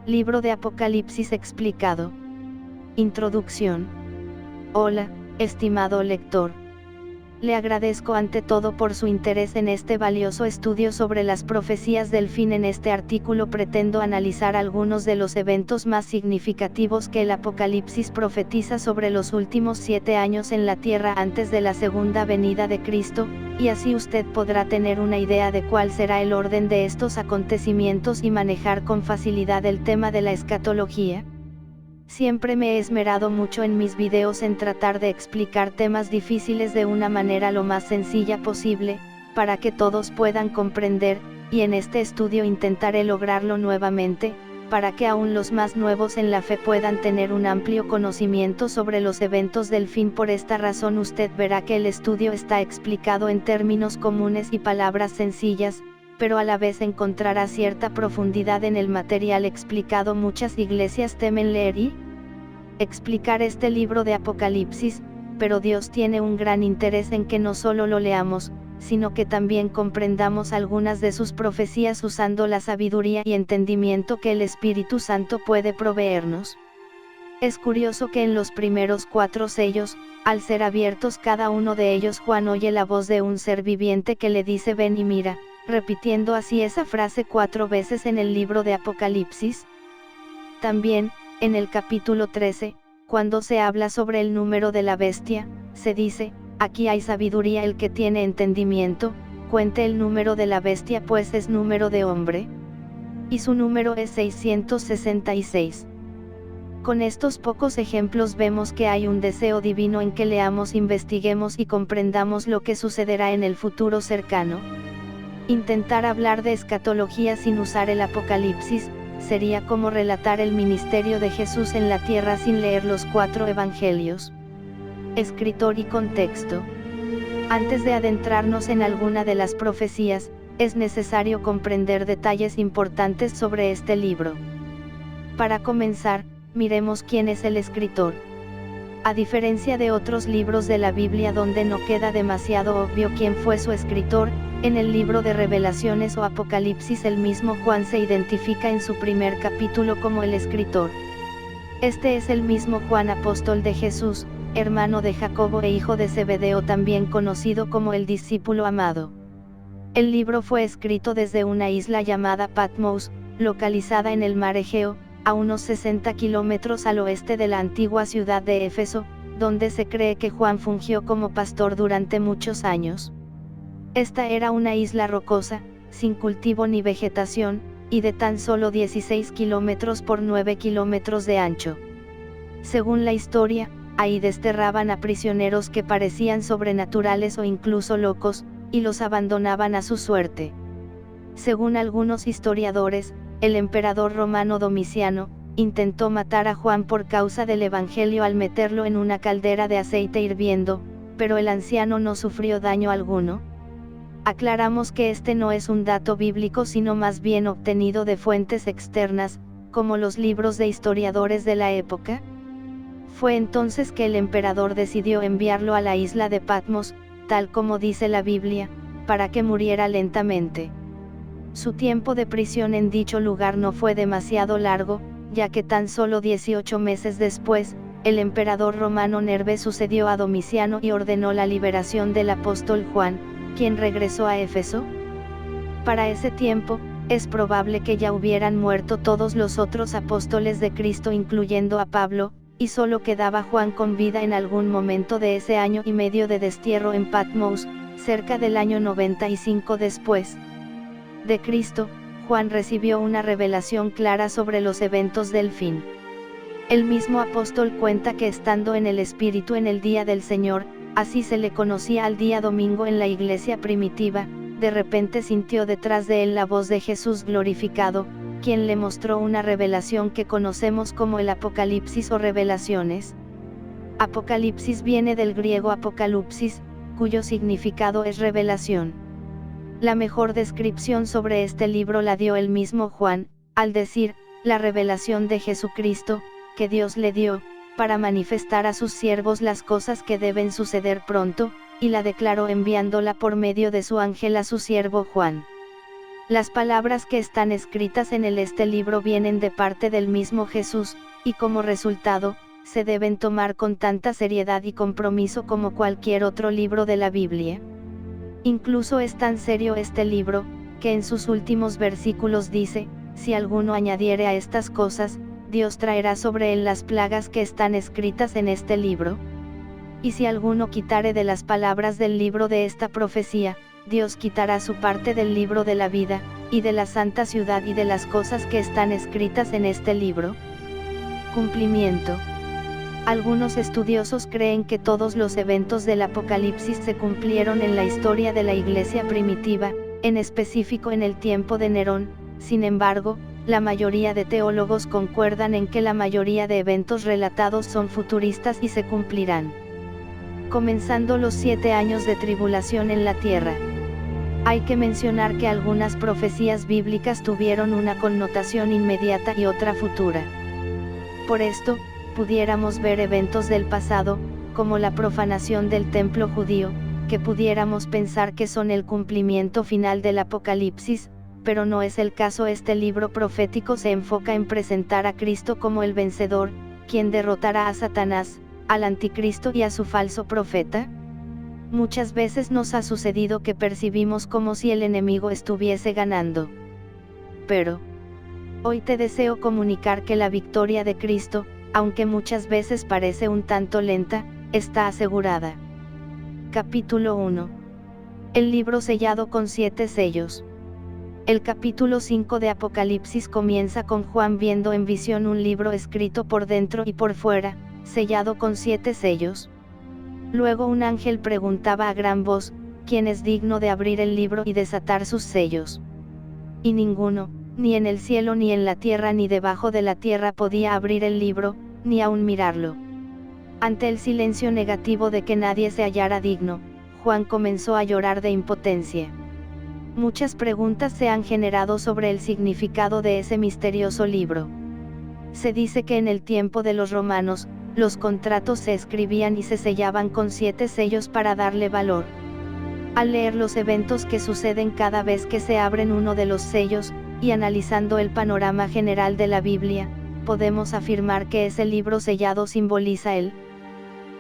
Libro de Apocalipsis explicado. Introducción. Hola, estimado lector. Le agradezco ante todo por su interés en este valioso estudio sobre las profecías del fin. En este artículo pretendo analizar algunos de los eventos más significativos que el Apocalipsis profetiza sobre los últimos 7 años en la tierra antes de la segunda venida de Cristo, y así usted podrá tener una idea de cuál será el orden de estos acontecimientos y manejar con facilidad el tema de la escatología. Siempre me he esmerado mucho en mis videos en tratar de explicar temas difíciles de una manera lo más sencilla posible, para que todos puedan comprender, y en este estudio intentaré lograrlo nuevamente, para que aún los más nuevos en la fe puedan tener un amplio conocimiento sobre los eventos del fin. Por esta razón usted verá que el estudio está explicado en términos comunes y palabras sencillas, pero a la vez encontrará cierta profundidad en el material explicado. Muchas iglesias temen leer y explicar este libro de Apocalipsis, pero Dios tiene un gran interés en que no solo lo leamos, sino que también comprendamos algunas de sus profecías usando la sabiduría y entendimiento que el Espíritu Santo puede proveernos. Es curioso que en los primeros 4 sellos, al ser abiertos cada uno de ellos, Juan oye la voz de un ser viviente que le dice: ven y mira, repitiendo así esa frase 4 veces en el libro de Apocalipsis. También, en el capítulo 13, cuando se habla sobre el número de la bestia, se dice: aquí hay sabiduría, el que tiene entendimiento, cuente el número de la bestia, pues es número de hombre. Y su número es 666. Con estos pocos ejemplos vemos que hay un deseo divino en que leamos, investiguemos y comprendamos lo que sucederá en el futuro cercano. Intentar hablar de escatología sin usar el Apocalipsis, sería como relatar el ministerio de Jesús en la tierra sin leer los 4 evangelios. Escritor y contexto. Antes de adentrarnos en alguna de las profecías, es necesario comprender detalles importantes sobre este libro. Para comenzar, miremos quién es el escritor. A diferencia de otros libros de la Biblia donde no queda demasiado obvio quién fue su escritor, en el libro de Revelaciones o Apocalipsis el mismo Juan se identifica en su primer capítulo como el escritor. Este es el mismo Juan, apóstol de Jesús, hermano de Jacobo e hijo de Zebedeo, también conocido como el discípulo amado. El libro fue escrito desde una isla llamada Patmos, localizada en el mar Egeo, a unos 60 kilómetros al oeste de la antigua ciudad de Éfeso, donde se cree que Juan fungió como pastor durante muchos años. Esta era una isla rocosa, sin cultivo ni vegetación, y de tan solo 16 kilómetros por 9 kilómetros de ancho. Según la historia, ahí desterraban a prisioneros que parecían sobrenaturales o incluso locos, y los abandonaban a su suerte. Según algunos historiadores, el emperador romano Domiciano intentó matar a Juan por causa del Evangelio al meterlo en una caldera de aceite hirviendo, pero el anciano no sufrió daño alguno. Aclaramos que este no es un dato bíblico, sino más bien obtenido de fuentes externas, como los libros de historiadores de la época. Fue entonces que el emperador decidió enviarlo a la isla de Patmos, tal como dice la Biblia, para que muriera lentamente. Su tiempo de prisión en dicho lugar no fue demasiado largo, ya que tan solo 18 meses después, el emperador romano Nerve sucedió a Domiciano y ordenó la liberación del apóstol Juan, quien regresó a Éfeso. Para ese tiempo, es probable que ya hubieran muerto todos los otros apóstoles de Cristo, incluyendo a Pablo, y solo quedaba Juan con vida en algún momento de ese año y medio de destierro en Patmos, cerca del año 95 después de Cristo. Juan recibió una revelación clara sobre los eventos del fin. El mismo apóstol cuenta que estando en el Espíritu en el día del Señor, así se le conocía al día domingo en la iglesia primitiva, de repente sintió detrás de él la voz de Jesús glorificado, quien le mostró una revelación que conocemos como el Apocalipsis o Revelaciones. Apocalipsis viene del griego apokalupsis, cuyo significado es revelación. La mejor descripción sobre este libro la dio el mismo Juan, al decir: la revelación de Jesucristo, que Dios le dio, para manifestar a sus siervos las cosas que deben suceder pronto, y la declaró enviándola por medio de su ángel a su siervo Juan. Las palabras que están escritas en este libro vienen de parte del mismo Jesús, y como resultado, se deben tomar con tanta seriedad y compromiso como cualquier otro libro de la Biblia. Incluso es tan serio este libro, que en sus últimos versículos dice, si alguno añadiere a estas cosas, Dios traerá sobre él las plagas que están escritas en este libro. Y si alguno quitare de las palabras del libro de esta profecía, Dios quitará su parte del libro de la vida, y de la santa ciudad y de las cosas que están escritas en este libro. Cumplimiento. Algunos estudiosos creen que todos los eventos del Apocalipsis se cumplieron en la historia de la Iglesia primitiva, en específico en el tiempo de Nerón. Sin embargo, la mayoría de teólogos concuerdan en que la mayoría de eventos relatados son futuristas y se cumplirán. Comenzando los 7 años de tribulación en la tierra. Hay que mencionar que algunas profecías bíblicas tuvieron una connotación inmediata y otra futura. Por esto, pudiéramos ver eventos del pasado, como la profanación del templo judío, que pudiéramos pensar que son el cumplimiento final del Apocalipsis, pero no es el caso. Este libro profético se enfoca en presentar a Cristo como el vencedor, quien derrotará a Satanás, al anticristo y a su falso profeta. Muchas veces nos ha sucedido que percibimos como si el enemigo estuviese ganando. Pero hoy te deseo comunicar que la victoria de Cristo, aunque muchas veces parece un tanto lenta, está asegurada. Capítulo 1. El libro sellado con 7 sellos. El capítulo 5 de Apocalipsis comienza con Juan viendo en visión un libro escrito por dentro y por fuera, sellado con 7 sellos. Luego un ángel preguntaba a gran voz, ¿quién es digno de abrir el libro y desatar sus sellos? Y ninguno, ni en el cielo ni en la tierra ni debajo de la tierra podía abrir el libro, ni aun mirarlo. Ante el silencio negativo de que nadie se hallara digno, Juan comenzó a llorar de impotencia. Muchas preguntas se han generado sobre el significado de ese misterioso libro. Se dice que en el tiempo de los romanos, los contratos se escribían y se sellaban con 7 sellos para darle valor. Al leer los eventos que suceden cada vez que se abren uno de los sellos, y analizando el panorama general de la Biblia, podemos afirmar que ese libro sellado simboliza el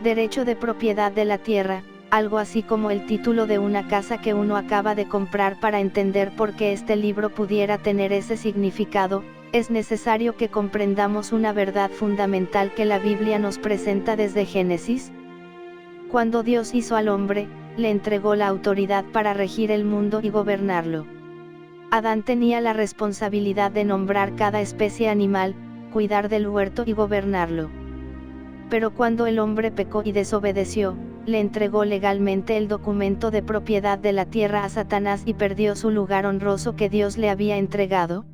derecho de propiedad de la tierra, algo así como el título de una casa que uno acaba de comprar. Para entender por qué este libro pudiera tener ese significado, es necesario que comprendamos una verdad fundamental que la Biblia nos presenta desde Génesis. Cuando Dios hizo al hombre, le entregó la autoridad para regir el mundo y gobernarlo. Adán tenía la responsabilidad de nombrar cada especie animal, cuidar del huerto y gobernarlo. Pero cuando el hombre pecó y desobedeció, le entregó legalmente el documento de propiedad de la tierra a Satanás y perdió su lugar honroso que Dios le había entregado.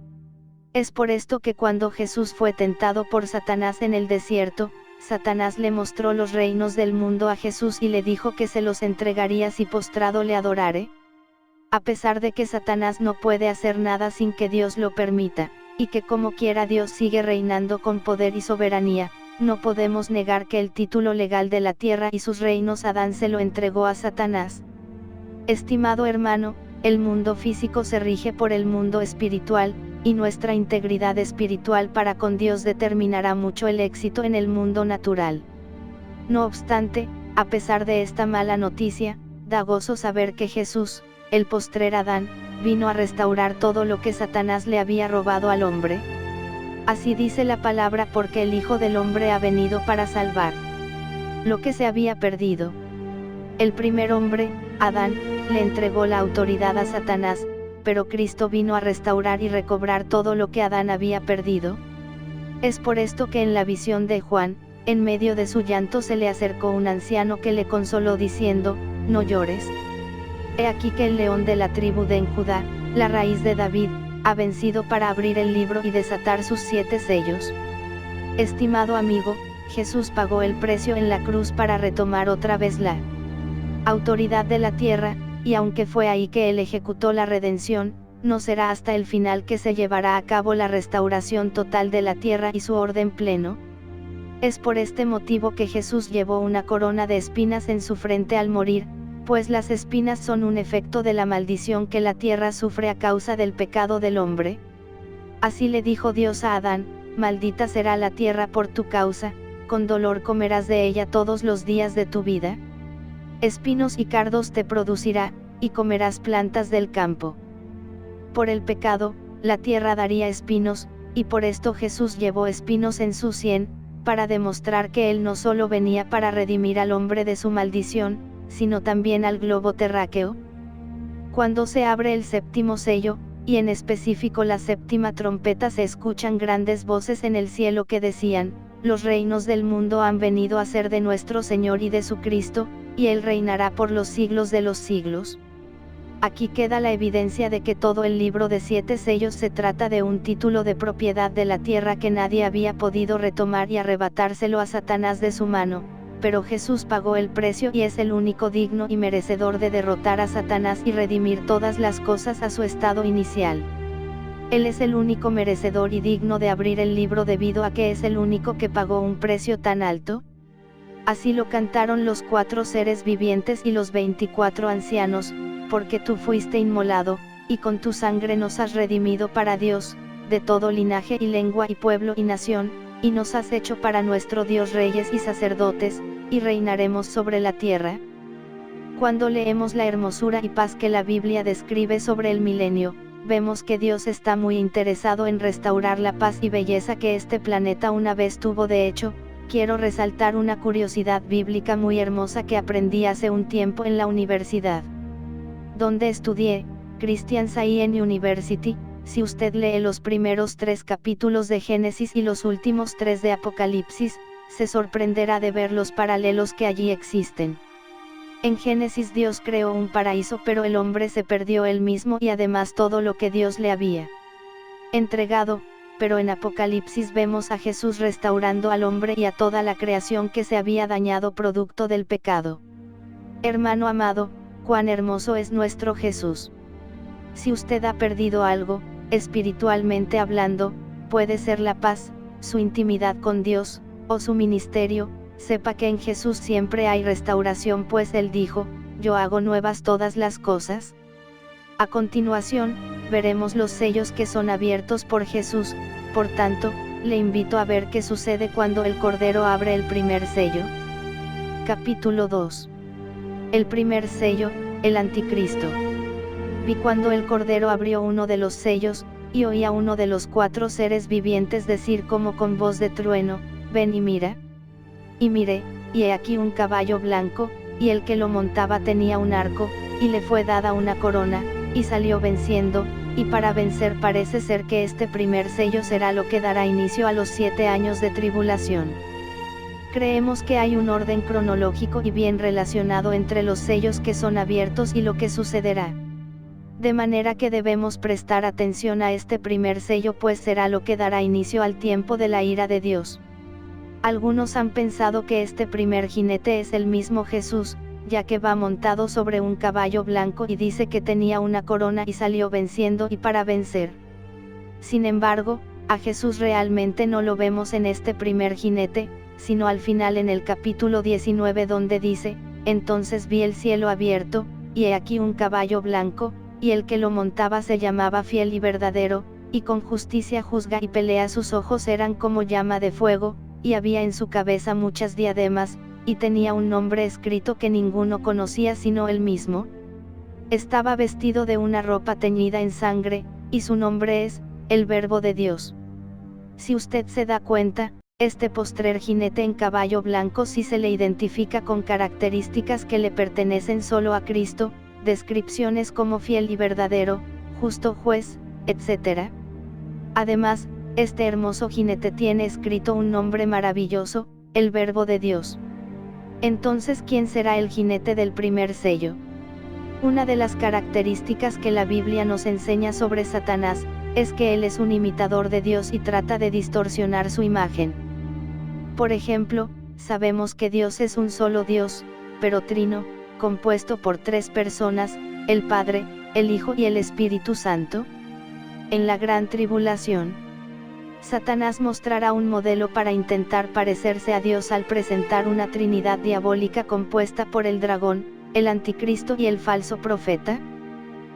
Es por esto que cuando Jesús fue tentado por Satanás en el desierto, Satanás le mostró los reinos del mundo a Jesús y le dijo que se los entregaría si postrado le adorare. A pesar de que Satanás no puede hacer nada sin que Dios lo permita, y que como quiera Dios sigue reinando con poder y soberanía, no podemos negar que el título legal de la tierra y sus reinos Adán se lo entregó a Satanás. Estimado hermano, el mundo físico se rige por el mundo espiritual, y nuestra integridad espiritual para con Dios determinará mucho el éxito en el mundo natural. No obstante, a pesar de esta mala noticia, da gozo saber que Jesús, el postrer Adán, vino a restaurar todo lo que Satanás le había robado al hombre. Así dice la palabra, porque el Hijo del Hombre ha venido para salvar lo que se había perdido. El primer hombre, Adán, le entregó la autoridad a Satanás, pero Cristo vino a restaurar y recobrar todo lo que Adán había perdido. Es por esto que en la visión de Juan, en medio de su llanto se le acercó un anciano que le consoló diciendo, no llores. He aquí que el león de la tribu de Judá, la raíz de David, ha vencido para abrir el libro y desatar sus 7 sellos. Estimado amigo, Jesús pagó el precio en la cruz para retomar otra vez la autoridad de la tierra, y aunque fue ahí que Él ejecutó la redención, no será hasta el final que se llevará a cabo la restauración total de la tierra y su orden pleno. Es por este motivo que Jesús llevó una corona de espinas en su frente al morir, pues las espinas son un efecto de la maldición que la tierra sufre a causa del pecado del hombre. Así le dijo Dios a Adán: maldita será la tierra por tu causa, con dolor comerás de ella todos los días de tu vida. Espinos y cardos te producirá, y comerás plantas del campo. Por el pecado, la tierra daría espinos, y por esto Jesús llevó espinos en su sien, para demostrar que Él no solo venía para redimir al hombre de su maldición, sino también al globo terráqueo. Cuando se abre el séptimo sello, y en específico la séptima trompeta, se escuchan grandes voces en el cielo que decían: los reinos del mundo han venido a ser de nuestro Señor y de su Cristo, y Él reinará por los siglos de los siglos. Aquí queda la evidencia de que todo el libro de 7 sellos se trata de un título de propiedad de la tierra que nadie había podido retomar y arrebatárselo a Satanás de su mano, pero Jesús pagó el precio y es el único digno y merecedor de derrotar a Satanás y redimir todas las cosas a su estado inicial. Él es el único merecedor y digno de abrir el libro debido a que es el único que pagó un precio tan alto. Así lo cantaron los 4 seres vivientes y los 24 ancianos: porque tú fuiste inmolado, y con tu sangre nos has redimido para Dios, de todo linaje y lengua y pueblo y nación, y nos has hecho para nuestro Dios reyes y sacerdotes, y reinaremos sobre la tierra. Cuando leemos la hermosura y paz que la Biblia describe sobre el milenio, vemos que Dios está muy interesado en restaurar la paz y belleza que este planeta una vez tuvo. De hecho, quiero resaltar una curiosidad bíblica muy hermosa que aprendí hace un tiempo en la universidad donde estudié, Christian Science University. Si usted lee los primeros 3 capítulos de Génesis y los últimos 3 de Apocalipsis, se sorprenderá de ver los paralelos que allí existen. En Génesis Dios creó un paraíso, pero el hombre se perdió él mismo y además todo lo que Dios le había entregado, pero en Apocalipsis vemos a Jesús restaurando al hombre y a toda la creación que se había dañado producto del pecado. Hermano amado, cuán hermoso es nuestro Jesús. Si usted ha perdido algo, espiritualmente hablando, puede ser la paz, su intimidad con Dios, o su ministerio, sepa que en Jesús siempre hay restauración, pues Él dijo: yo hago nuevas todas las cosas. A continuación, veremos los sellos que son abiertos por Jesús. Por tanto, le invito a ver qué sucede cuando el Cordero abre el primer sello. Capítulo 2. El primer sello, el Anticristo. Vi cuando el Cordero abrió uno de los sellos, y oí a uno de los 4 seres vivientes decir como con voz de trueno: ven y mira. Y miré, y he aquí un caballo blanco, y el que lo montaba tenía un arco, y le fue dada una corona, y salió venciendo, y para vencer parece ser que este primer sello será lo que dará inicio a los 7 años de tribulación. Creemos que hay un orden cronológico y bien relacionado entre los sellos que son abiertos y lo que sucederá. De manera que debemos prestar atención a este primer sello, pues será lo que dará inicio al tiempo de la ira de Dios. Algunos han pensado que este primer jinete es el mismo Jesús, ya que va montado sobre un caballo blanco y dice que tenía una corona y salió venciendo y para vencer. Sin embargo, a Jesús realmente no lo vemos en este primer jinete, sino al final en el capítulo 19, donde dice: entonces vi el cielo abierto, y he aquí un caballo blanco, y el que lo montaba se llamaba Fiel y Verdadero, y con justicia juzga y pelea. Sus ojos eran como llama de fuego, y había en su cabeza muchas diademas, y tenía un nombre escrito que ninguno conocía sino él mismo. Estaba vestido de una ropa teñida en sangre, y su nombre es el Verbo de Dios. Si usted se da cuenta, este postrer jinete en caballo blanco sí se le identifica con características que le pertenecen solo a Cristo, descripciones como fiel y verdadero, justo juez, etc. Además, este hermoso jinete tiene escrito un nombre maravilloso: el Verbo de Dios. Entonces, ¿quién será el jinete del primer sello? Una de las características que la Biblia nos enseña sobre Satanás, es que él es un imitador de Dios y trata de distorsionar su imagen. Por ejemplo, sabemos que Dios es un solo Dios, pero trino, compuesto por 3 personas, el Padre, el Hijo y el Espíritu Santo. En la gran tribulación, Satanás mostrará un modelo para intentar parecerse a Dios al presentar una trinidad diabólica compuesta por el dragón, el anticristo y el falso profeta.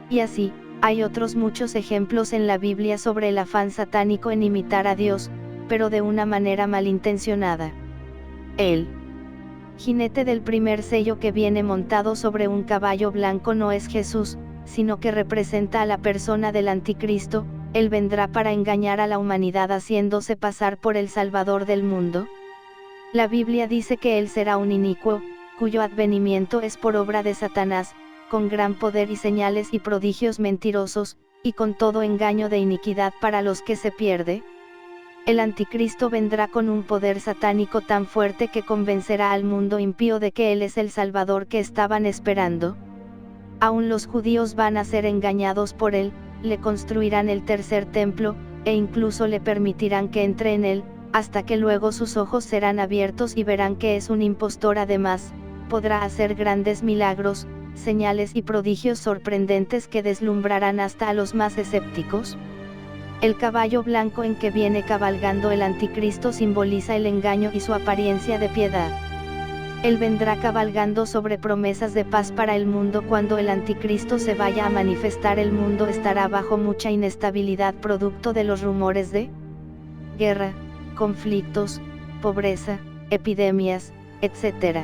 Y así, hay otros muchos ejemplos en la Biblia sobre el afán satánico en imitar a Dios, pero de una manera malintencionada. El jinete del primer sello que viene montado sobre un caballo blanco no es Jesús, sino que representa a la persona del anticristo. Él vendrá para engañar a la humanidad haciéndose pasar por el Salvador del mundo. La Biblia dice que él será un inicuo, cuyo advenimiento es por obra de Satanás, con gran poder y señales y prodigios mentirosos, y con todo engaño de iniquidad para los que se pierde. El anticristo vendrá con un poder satánico tan fuerte que convencerá al mundo impío de que él es el Salvador que estaban esperando. Aún los judíos van a ser engañados por él, le construirán el tercer templo, e incluso le permitirán que entre en él, hasta que luego sus ojos serán abiertos y verán que es un impostor. Además, podrá hacer grandes milagros, señales y prodigios sorprendentes que deslumbrarán hasta a los más escépticos. El caballo blanco en que viene cabalgando el anticristo simboliza el engaño y su apariencia de piedad. Él vendrá cabalgando sobre promesas de paz para el mundo. Cuando el anticristo se vaya a manifestar, el mundo estará bajo mucha inestabilidad producto de los rumores de guerra, conflictos, pobreza, epidemias, etc.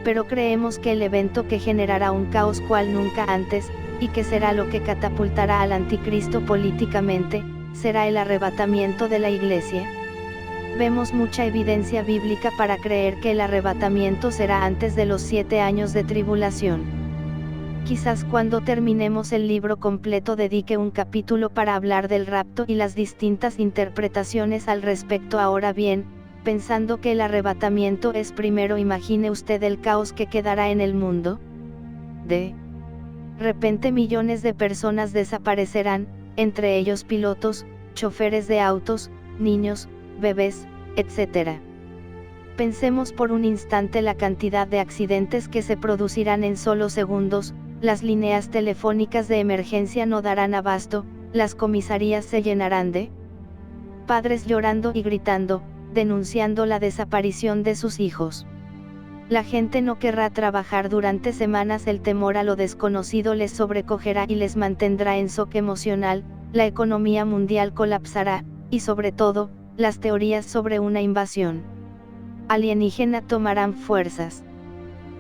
Pero creemos que el evento que generará un caos cual nunca antes, y que será lo que catapultará al anticristo políticamente, será el arrebatamiento de la Iglesia. Vemos mucha evidencia bíblica para creer que el arrebatamiento será antes de los 7 años de tribulación. Quizás cuando terminemos el libro completo dedique un capítulo para hablar del rapto y las distintas interpretaciones al respecto. Ahora bien, pensando que el arrebatamiento es primero, imagine usted el caos que quedará en el mundo. De repente millones de personas desaparecerán, entre ellos pilotos, choferes de autos, niños, bebés, etc. Pensemos por un instante la cantidad de accidentes que se producirán en solo segundos. Las líneas telefónicas de emergencia no darán abasto, las comisarías se llenarán de padres llorando y gritando, denunciando la desaparición de sus hijos. La gente no querrá trabajar durante semanas, el temor a lo desconocido les sobrecogerá y les mantendrá en shock emocional, la economía mundial colapsará, y sobre todo, las teorías sobre una invasión alienígena tomarán fuerzas.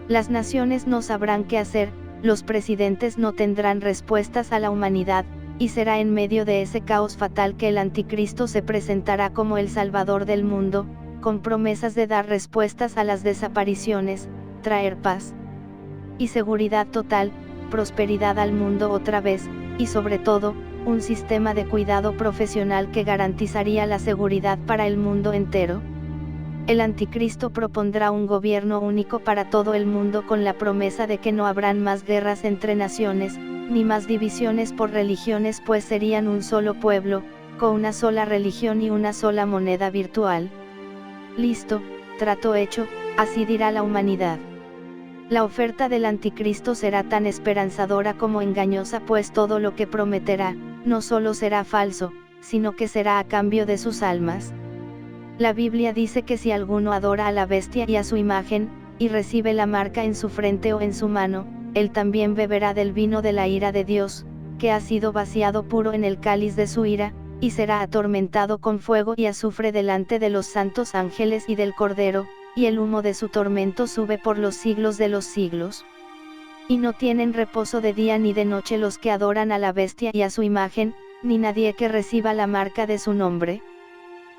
Las naciones no sabrán qué hacer, los presidentes no tendrán respuestas a la humanidad, y será en medio de ese caos fatal que el anticristo se presentará como el Salvador del mundo, con promesas de dar respuestas a las desapariciones, traer paz y seguridad total, prosperidad al mundo otra vez, y sobre todo, un sistema de cuidado profesional que garantizaría la seguridad para el mundo entero. El anticristo propondrá un gobierno único para todo el mundo con la promesa de que no habrán más guerras entre naciones, ni más divisiones por religiones, pues serían un solo pueblo, con una sola religión y una sola moneda virtual. Listo, trato hecho, así dirá la humanidad. La oferta del anticristo será tan esperanzadora como engañosa, pues todo lo que prometerá, no solo será falso, sino que será a cambio de sus almas. La Biblia dice que si alguno adora a la bestia y a su imagen, y recibe la marca en su frente o en su mano, él también beberá del vino de la ira de Dios, que ha sido vaciado puro en el cáliz de su ira, y será atormentado con fuego y azufre delante de los santos ángeles y del Cordero, y el humo de su tormento sube por los siglos de los siglos. Y no tienen reposo de día ni de noche los que adoran a la bestia y a su imagen, ni nadie que reciba la marca de su nombre.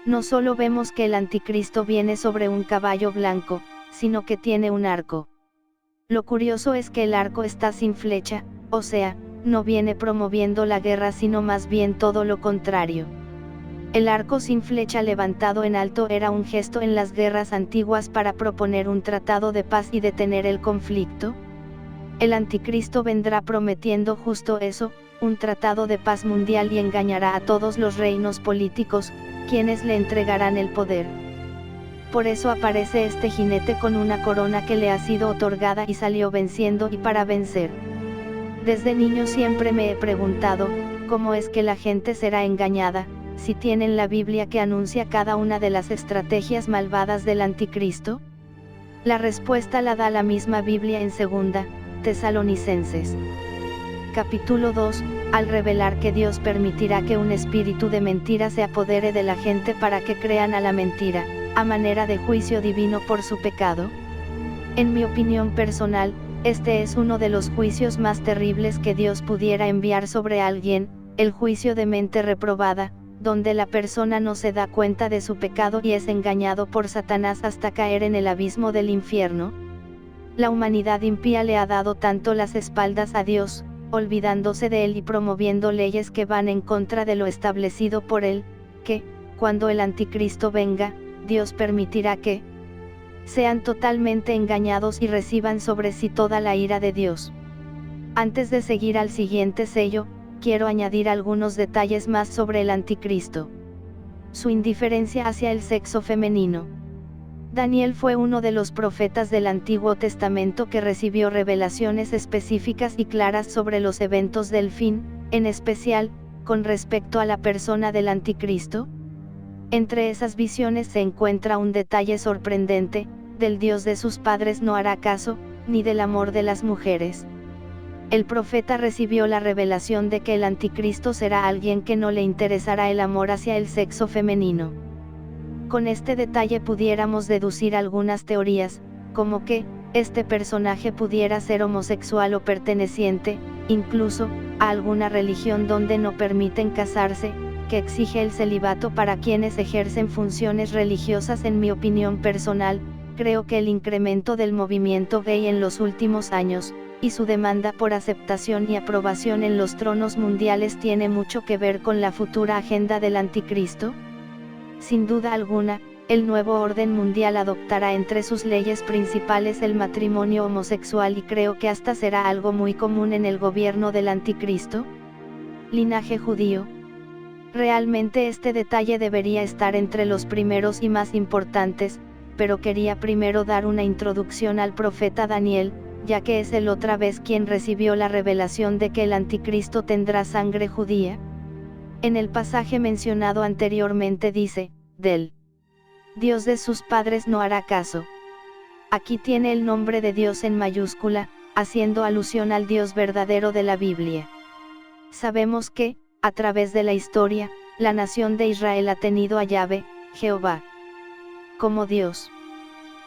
No solo vemos que el anticristo viene sobre un caballo blanco, sino que tiene un arco. Lo curioso es que el arco está sin flecha, o sea, no viene promoviendo la guerra, sino más bien todo lo contrario. El arco sin flecha levantado en alto era un gesto en las guerras antiguas para proponer un tratado de paz y detener el conflicto. El anticristo vendrá prometiendo justo eso, un tratado de paz mundial, y engañará a todos los reinos políticos, quienes le entregarán el poder. Por eso aparece este jinete con una corona que le ha sido otorgada y salió venciendo y para vencer. Desde niño siempre me he preguntado, ¿cómo es que la gente será engañada, si tienen la Biblia que anuncia cada una de las estrategias malvadas del anticristo? La respuesta la da la misma Biblia en 2 Tesalonicenses. Capítulo 2, al revelar que Dios permitirá que un espíritu de mentira se apodere de la gente para que crean a la mentira, a manera de juicio divino por su pecado. En mi opinión personal, este es uno de los juicios más terribles que Dios pudiera enviar sobre alguien, el juicio de mente reprobada, donde la persona no se da cuenta de su pecado y es engañado por Satanás hasta caer en el abismo del infierno. La humanidad impía le ha dado tanto las espaldas a Dios, olvidándose de Él y promoviendo leyes que van en contra de lo establecido por Él, que, cuando el anticristo venga, Dios permitirá que sean totalmente engañados y reciban sobre sí toda la ira de Dios. Antes de seguir al siguiente sello, quiero añadir algunos detalles más sobre el anticristo. Su indiferencia hacia el sexo femenino. Daniel fue uno de los profetas del Antiguo Testamento que recibió revelaciones específicas y claras sobre los eventos del fin, en especial, con respecto a la persona del anticristo. Entre esas visiones se encuentra un detalle sorprendente: del Dios de sus padres no hará caso, ni del amor de las mujeres. El profeta recibió la revelación de que el anticristo será alguien que no le interesará el amor hacia el sexo femenino. Con este detalle pudiéramos deducir algunas teorías, como que este personaje pudiera ser homosexual o perteneciente, incluso, a alguna religión donde no permiten casarse, que exige el celibato para quienes ejercen funciones religiosas. En mi opinión personal, creo que el incremento del movimiento gay en los últimos años, y su demanda por aceptación y aprobación en los tronos mundiales tiene mucho que ver con la futura agenda del anticristo. Sin duda alguna, el nuevo orden mundial adoptará entre sus leyes principales el matrimonio homosexual y creo que hasta será algo muy común en el gobierno del anticristo. Linaje judío. Realmente este detalle debería estar entre los primeros y más importantes, pero quería primero dar una introducción al profeta Daniel, ya que es él otra vez quien recibió la revelación de que el anticristo tendrá sangre judía. En el pasaje mencionado anteriormente dice, del Dios de sus padres no hará caso. Aquí tiene el nombre de Dios en mayúscula, haciendo alusión al Dios verdadero de la Biblia. Sabemos que, a través de la historia, la nación de Israel ha tenido a Yahvé, Jehová, como Dios.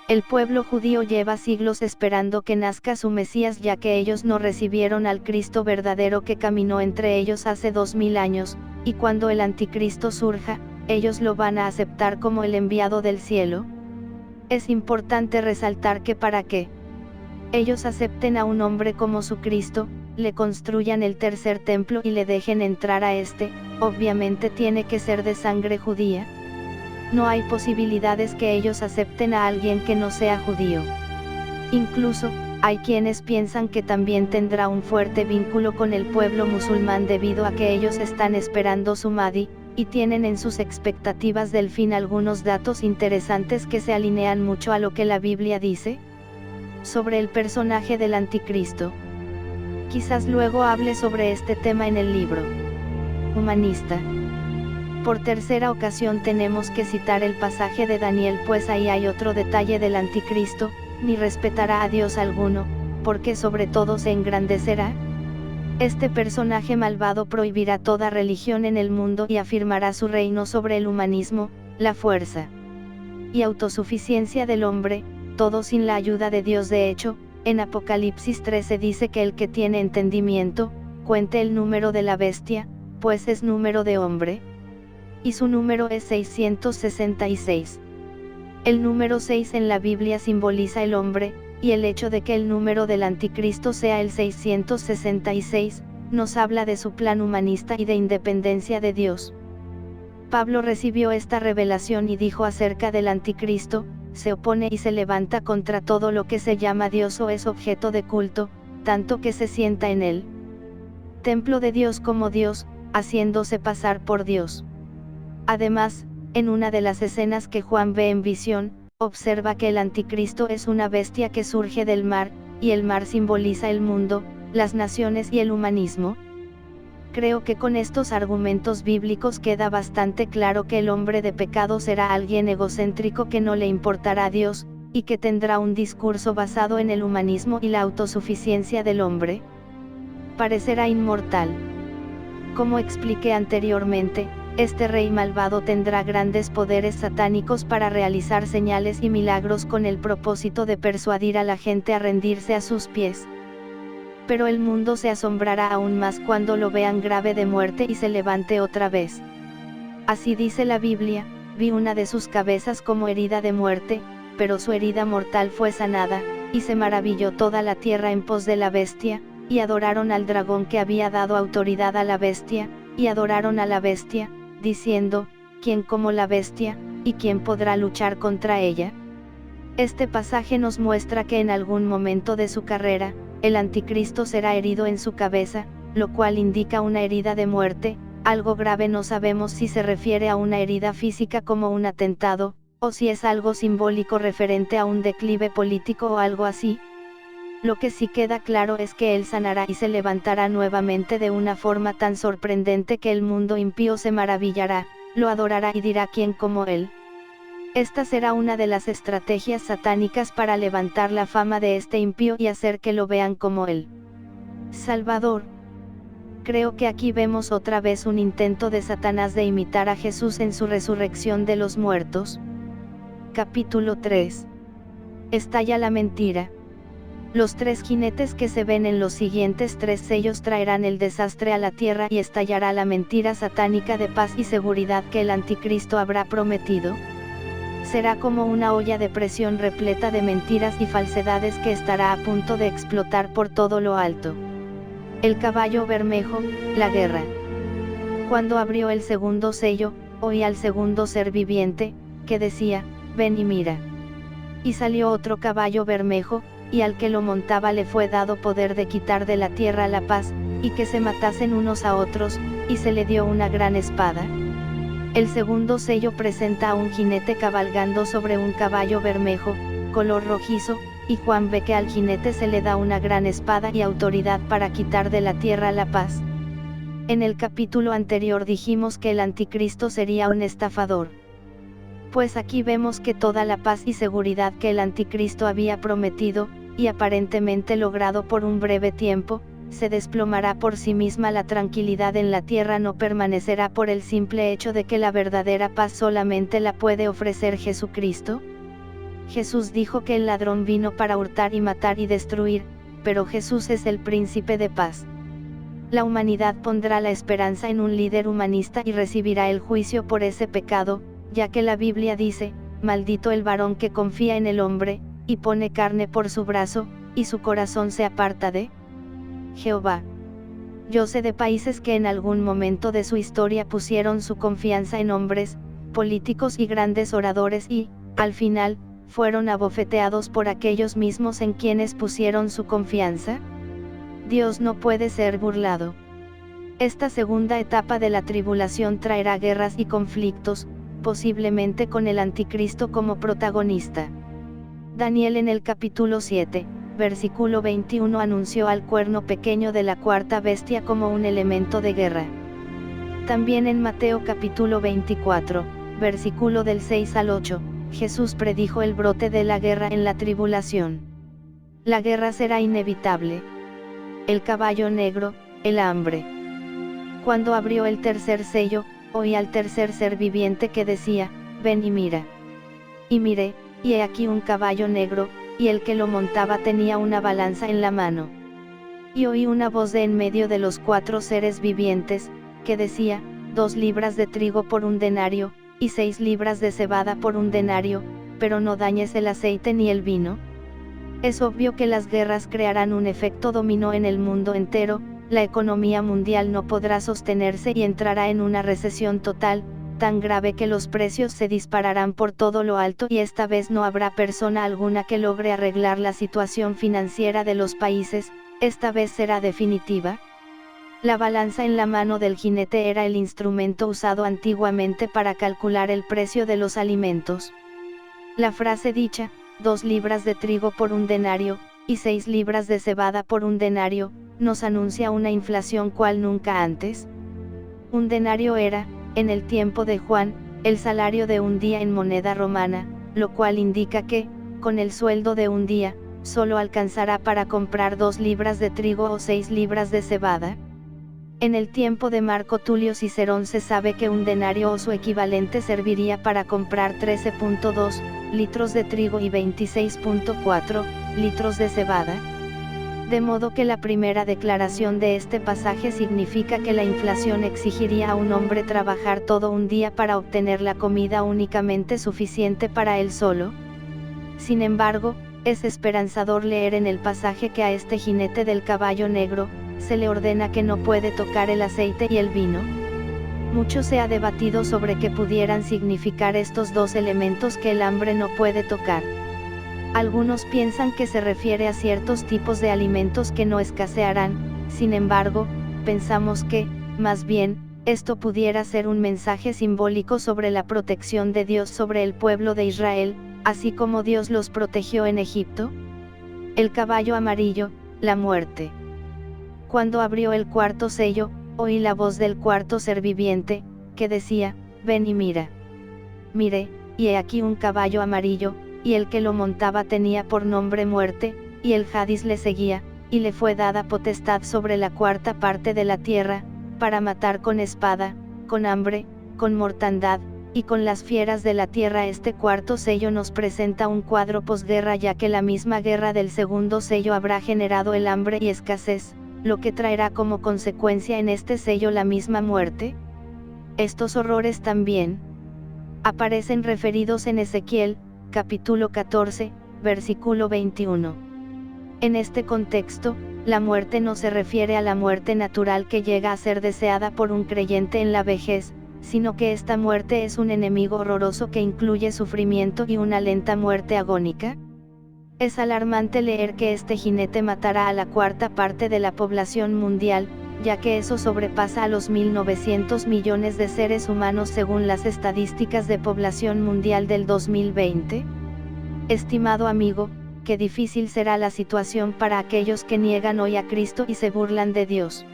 El pueblo judío lleva siglos esperando que nazca su Mesías, ya que ellos no recibieron al Cristo verdadero que caminó entre ellos hace 2000 años, y cuando el anticristo surja, ellos lo van a aceptar como el enviado del cielo. Es importante resaltar que para que ellos acepten a un hombre como su Cristo, le construyan el tercer templo y le dejen entrar a este, obviamente tiene que ser de sangre judía. No hay posibilidades que ellos acepten a alguien que no sea judío. Incluso, hay quienes piensan que también tendrá un fuerte vínculo con el pueblo musulmán debido a que ellos están esperando su Mahdi, y tienen en sus expectativas del fin algunos datos interesantes que se alinean mucho a lo que la Biblia dice sobre el personaje del anticristo. Quizás luego hable sobre este tema en el libro Humanista. Por tercera ocasión tenemos que citar el pasaje de Daniel, pues ahí hay otro detalle del anticristo: ni respetará a Dios alguno, porque sobre todo se engrandecerá. Este personaje malvado prohibirá toda religión en el mundo y afirmará su reino sobre el humanismo, la fuerza y autosuficiencia del hombre, todo sin la ayuda de Dios. De hecho, en Apocalipsis 13 dice que el que tiene entendimiento, cuente el número de la bestia, pues es número de hombre, y su número es 666. El número 6 en la Biblia simboliza el hombre, y el hecho de que el número del anticristo sea el 666, nos habla de su plan humanista y de independencia de Dios. Pablo recibió esta revelación y dijo acerca del anticristo: se opone y se levanta contra todo lo que se llama Dios o es objeto de culto, tanto que se sienta en él templo de Dios como Dios, haciéndose pasar por Dios. Además, en una de las escenas que Juan ve en visión, observa que el anticristo es una bestia que surge del mar, y el mar simboliza el mundo, las naciones y el humanismo. Creo que con estos argumentos bíblicos queda bastante claro que el hombre de pecado será alguien egocéntrico que no le importará a Dios, y que tendrá un discurso basado en el humanismo y la autosuficiencia del hombre. Parecerá inmortal. Como expliqué anteriormente, este rey malvado tendrá grandes poderes satánicos para realizar señales y milagros con el propósito de persuadir a la gente a rendirse a sus pies. Pero el mundo se asombrará aún más cuando lo vean grave de muerte y se levante otra vez. Así dice la Biblia: vi una de sus cabezas como herida de muerte, pero su herida mortal fue sanada, y se maravilló toda la tierra en pos de la bestia, y adoraron al dragón que había dado autoridad a la bestia, y adoraron a la bestia, diciendo: ¿quién como la bestia, y quién podrá luchar contra ella? Este pasaje nos muestra que en algún momento de su carrera, el anticristo será herido en su cabeza, lo cual indica una herida de muerte. Algo grave. No sabemos si se refiere a una herida física como un atentado, o si es algo simbólico referente a un declive político o algo así. Lo que sí queda claro es que él sanará y se levantará nuevamente de una forma tan sorprendente que el mundo impío se maravillará, lo adorará y dirá: ¿quién como él? Esta será una de las estrategias satánicas para levantar la fama de este impío y hacer que lo vean como el Salvador. Creo que aquí vemos otra vez un intento de Satanás de imitar a Jesús en su resurrección de los muertos. Capítulo 3. Estalla la mentira. Los 3 jinetes que se ven en los siguientes 3 sellos traerán el desastre a la tierra y estallará la mentira satánica de paz y seguridad que el anticristo habrá prometido. Será como una olla de presión repleta de mentiras y falsedades que estará a punto de explotar por todo lo alto. El caballo bermejo, la guerra. Cuando abrió el segundo sello, oí al segundo ser viviente, que decía: ven y mira. Y salió otro caballo bermejo, y al que lo montaba le fue dado poder de quitar de la tierra la paz, y que se matasen unos a otros, y se le dio una gran espada. El segundo sello presenta a un jinete cabalgando sobre un caballo bermejo, color rojizo, y Juan ve que al jinete se le da una gran espada y autoridad para quitar de la tierra la paz. En el capítulo anterior dijimos que el anticristo sería un estafador. Pues aquí vemos que toda la paz y seguridad que el anticristo había prometido, y aparentemente logrado por un breve tiempo, se desplomará por sí misma. La tranquilidad en la tierra no permanecerá por el simple hecho de que la verdadera paz solamente la puede ofrecer Jesucristo. Jesús dijo que el ladrón vino para hurtar y matar y destruir, pero Jesús es el príncipe de paz. La humanidad pondrá la esperanza en un líder humanista y recibirá el juicio por ese pecado, ya que la Biblia dice: maldito el varón que confía en el hombre, y pone carne por su brazo, y su corazón se aparta de Jehová. Yo sé de países que en algún momento de su historia pusieron su confianza en hombres, políticos y grandes oradores y, al final, fueron abofeteados por aquellos mismos en quienes pusieron su confianza. Dios no puede ser burlado. Esta segunda etapa de la tribulación traerá guerras y conflictos, posiblemente con el anticristo como protagonista. Daniel en el capítulo 7, versículo 21 anunció al cuerno pequeño de la cuarta bestia como un elemento de guerra. También en Mateo capítulo 24, versículo del 6 al 8, Jesús predijo el brote de la guerra en la tribulación. La guerra será inevitable. El caballo negro, el hambre. Cuando abrió el tercer sello, oí al tercer ser viviente que decía: ven y mira. Y miré, y he aquí un caballo negro, y el que lo montaba tenía una balanza en la mano. Y oí una voz de en medio de los 4 seres vivientes, que decía: 2 libras de trigo por un denario, y 6 libras de cebada por un denario, pero no dañes el aceite ni el vino. Es obvio que las guerras crearán un efecto dominó en el mundo entero, la economía mundial no podrá sostenerse y entrará en una recesión total, tan grave que los precios se dispararán por todo lo alto y esta vez no habrá persona alguna que logre arreglar la situación financiera de los países, esta vez será definitiva. La balanza en la mano del jinete era el instrumento usado antiguamente para calcular el precio de los alimentos. La frase dicha: 2 libras de trigo por un denario, y 6 libras de cebada por un denario, nos anuncia una inflación cual nunca antes. Un denario era, en el tiempo de Juan, el salario de un día en moneda romana, lo cual indica que, con el sueldo de un día, solo alcanzará para comprar 2 libras de trigo o 6 libras de cebada? En el tiempo de Marco Tulio Cicerón se sabe que un denario o su equivalente serviría para comprar 13.2 litros de trigo y 26.4 litros de cebada. De modo que la primera declaración de este pasaje significa que la inflación exigiría a un hombre trabajar todo un día para obtener la comida únicamente suficiente para él solo. Sin embargo, es esperanzador leer en el pasaje que a este jinete del caballo negro, se le ordena que no puede tocar el aceite y el vino. Mucho se ha debatido sobre qué pudieran significar estos dos elementos que el hambre no puede tocar. Algunos piensan que se refiere a ciertos tipos de alimentos que no escasearán, sin embargo, pensamos que, más bien, esto pudiera ser un mensaje simbólico sobre la protección de Dios sobre el pueblo de Israel, así como Dios los protegió en Egipto. El caballo amarillo, la muerte. Cuando abrió el cuarto sello, oí la voz del cuarto ser viviente, que decía, ven y mira. Miré, y he aquí un caballo amarillo, y el que lo montaba tenía por nombre Muerte, y el Hadís le seguía, y le fue dada potestad sobre la cuarta parte de la tierra, para matar con espada, con hambre, con mortandad, y con las fieras de la tierra. Este cuarto sello nos presenta un cuadro posguerra, ya que la misma guerra del segundo sello habrá generado el hambre y escasez, lo que traerá como consecuencia en este sello la misma muerte. Estos horrores también aparecen referidos en Ezequiel, capítulo 14, versículo 21. En este contexto, la muerte no se refiere a la muerte natural que llega a ser deseada por un creyente en la vejez, sino que esta muerte es un enemigo horroroso que incluye sufrimiento y una lenta muerte agónica. Es alarmante leer que este jinete matará a la cuarta parte de la población mundial, ya que eso sobrepasa a los 1.900 millones de seres humanos según las estadísticas de población mundial del 2020. Estimado amigo, qué difícil será la situación para aquellos que niegan hoy a Cristo y se burlan de Dios.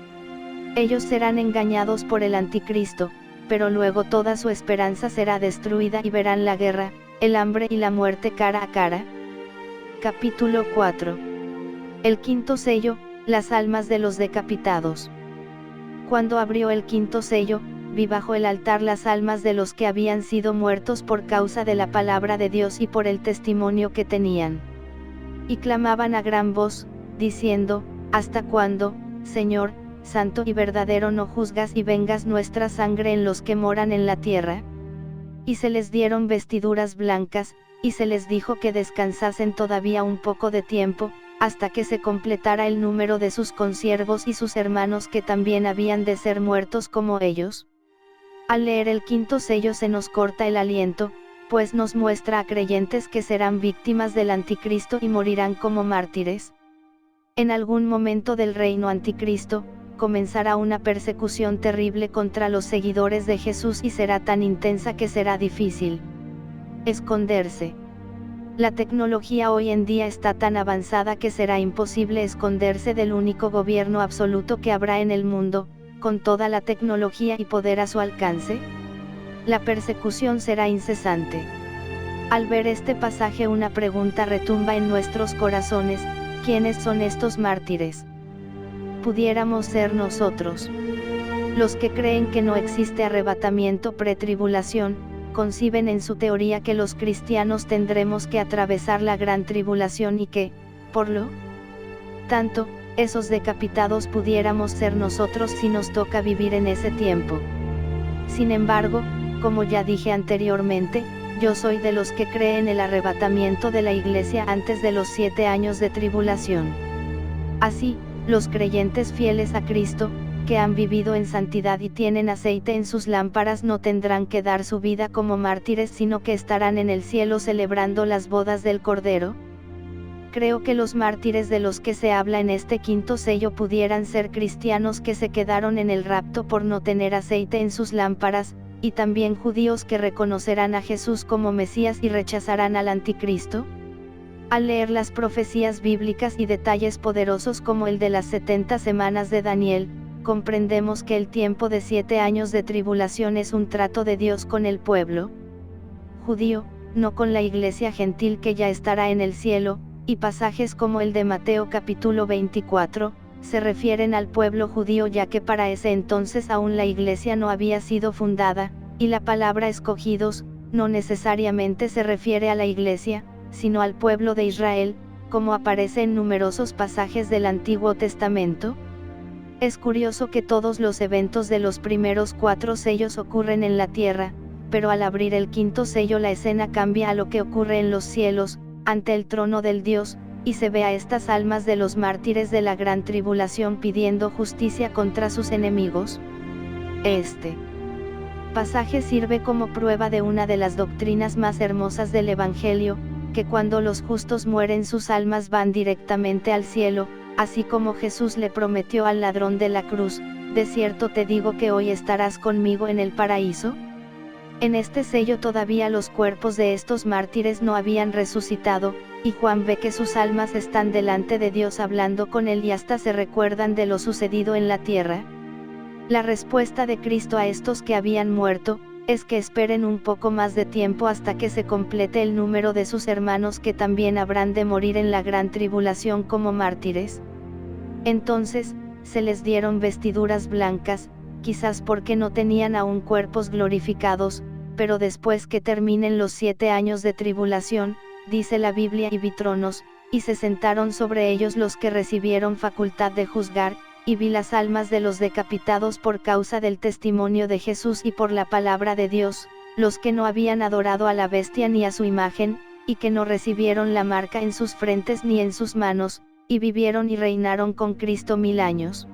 Ellos serán engañados por el anticristo, pero luego toda su esperanza será destruida y verán la guerra, el hambre y la muerte cara a cara. Capítulo 4. El quinto sello, las almas de los decapitados. Cuando abrió el quinto sello, vi bajo el altar las almas de los que habían sido muertos por causa de la palabra de Dios y por el testimonio que tenían. Y clamaban a gran voz, diciendo, ¿hasta cuándo, Señor, santo y verdadero, no juzgas y vengas nuestra sangre en los que moran en la tierra? Y se les dieron vestiduras blancas, y se les dijo que descansasen todavía un poco de tiempo, hasta que se completara el número de sus consiervos y sus hermanos que también habían de ser muertos como ellos. Al leer el quinto sello se nos corta el aliento, pues nos muestra a creyentes que serán víctimas del anticristo y morirán como mártires. En algún momento del reino anticristo, comenzará una persecución terrible contra los seguidores de Jesús y será tan intensa que será difícil esconderse. La tecnología hoy en día está tan avanzada que será imposible esconderse del único gobierno absoluto que habrá en el mundo, con toda la tecnología y poder a su alcance. La persecución será incesante. Al ver este pasaje, una pregunta retumba en nuestros corazones: ¿quiénes son estos mártires? Pudiéramos ser nosotros. Los que creen que no existe arrebatamiento pretribulación, conciben en su teoría que los cristianos tendremos que atravesar la gran tribulación y que, por lo tanto, esos decapitados pudiéramos ser nosotros si nos toca vivir en ese tiempo. Sin embargo, como ya dije anteriormente, yo soy de los que creen el arrebatamiento de la iglesia antes de los 7 años de tribulación. Así, los creyentes fieles a Cristo, que han vivido en santidad y tienen aceite en sus lámparas, no tendrán que dar su vida como mártires, sino que estarán en el cielo celebrando las bodas del Cordero. Creo que los mártires de los que se habla en este quinto sello pudieran ser cristianos que se quedaron en el rapto por no tener aceite en sus lámparas, y también judíos que reconocerán a Jesús como Mesías y rechazarán al anticristo. Al leer las profecías bíblicas y detalles poderosos como el de las 70 semanas de Daniel, comprendemos que el tiempo de 7 años de tribulación es un trato de Dios con el pueblo judío, no con la iglesia gentil que ya estará en el cielo, y pasajes como el de Mateo capítulo 24, se refieren al pueblo judío ya que para ese entonces aún la iglesia no había sido fundada, y la palabra escogidos, no necesariamente se refiere a la iglesia, sino al pueblo de Israel, como aparece en numerosos pasajes del Antiguo Testamento. Es curioso que todos los eventos de los primeros 4 sellos ocurren en la tierra, pero al abrir el 5.º sello la escena cambia a lo que ocurre en los cielos, ante el trono del Dios, y se ve a estas almas de los mártires de la gran tribulación pidiendo justicia contra sus enemigos. Este pasaje sirve como prueba de una de las doctrinas más hermosas del Evangelio, que cuando los justos mueren sus almas van directamente al cielo, así como Jesús le prometió al ladrón de la cruz: de cierto te digo que hoy estarás conmigo en el paraíso. En este sello todavía los cuerpos de estos mártires no habían resucitado, y Juan ve que sus almas están delante de Dios hablando con él y hasta se recuerdan de lo sucedido en la tierra. La respuesta de Cristo a estos que habían muerto, es que esperen un poco más de tiempo hasta que se complete el número de sus hermanos que también habrán de morir en la gran tribulación como mártires. Entonces, se les dieron vestiduras blancas, quizás porque no tenían aún cuerpos glorificados, pero después que terminen los 7 años de tribulación, dice la Biblia, y vi tronos, y se sentaron sobre ellos los que recibieron facultad de juzgar, y vi las almas de los decapitados por causa del testimonio de Jesús y por la palabra de Dios, los que no habían adorado a la bestia ni a su imagen, y que no recibieron la marca en sus frentes ni en sus manos, y vivieron y reinaron con Cristo 1000 años.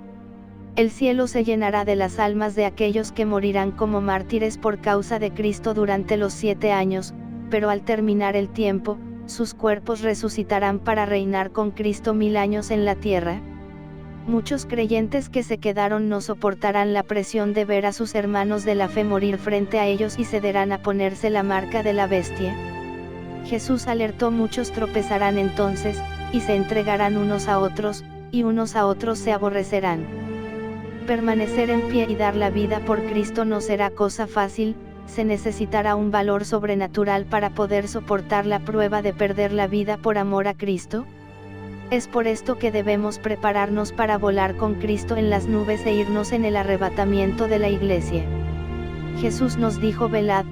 El cielo se llenará de las almas de aquellos que morirán como mártires por causa de Cristo durante los 7 años, pero al terminar el tiempo, sus cuerpos resucitarán para reinar con Cristo 1000 años en la tierra. Muchos creyentes que se quedaron no soportarán la presión de ver a sus hermanos de la fe morir frente a ellos y cederán a ponerse la marca de la bestia. Jesús alertó: muchos tropezarán entonces, y se entregarán unos a otros, y unos a otros se aborrecerán. Permanecer en pie y dar la vida por Cristo no será cosa fácil, se necesitará un valor sobrenatural para poder soportar la prueba de perder la vida por amor a Cristo. Es por esto que debemos prepararnos para volar con Cristo en las nubes e irnos en el arrebatamiento de la iglesia. Jesús nos dijo: velad,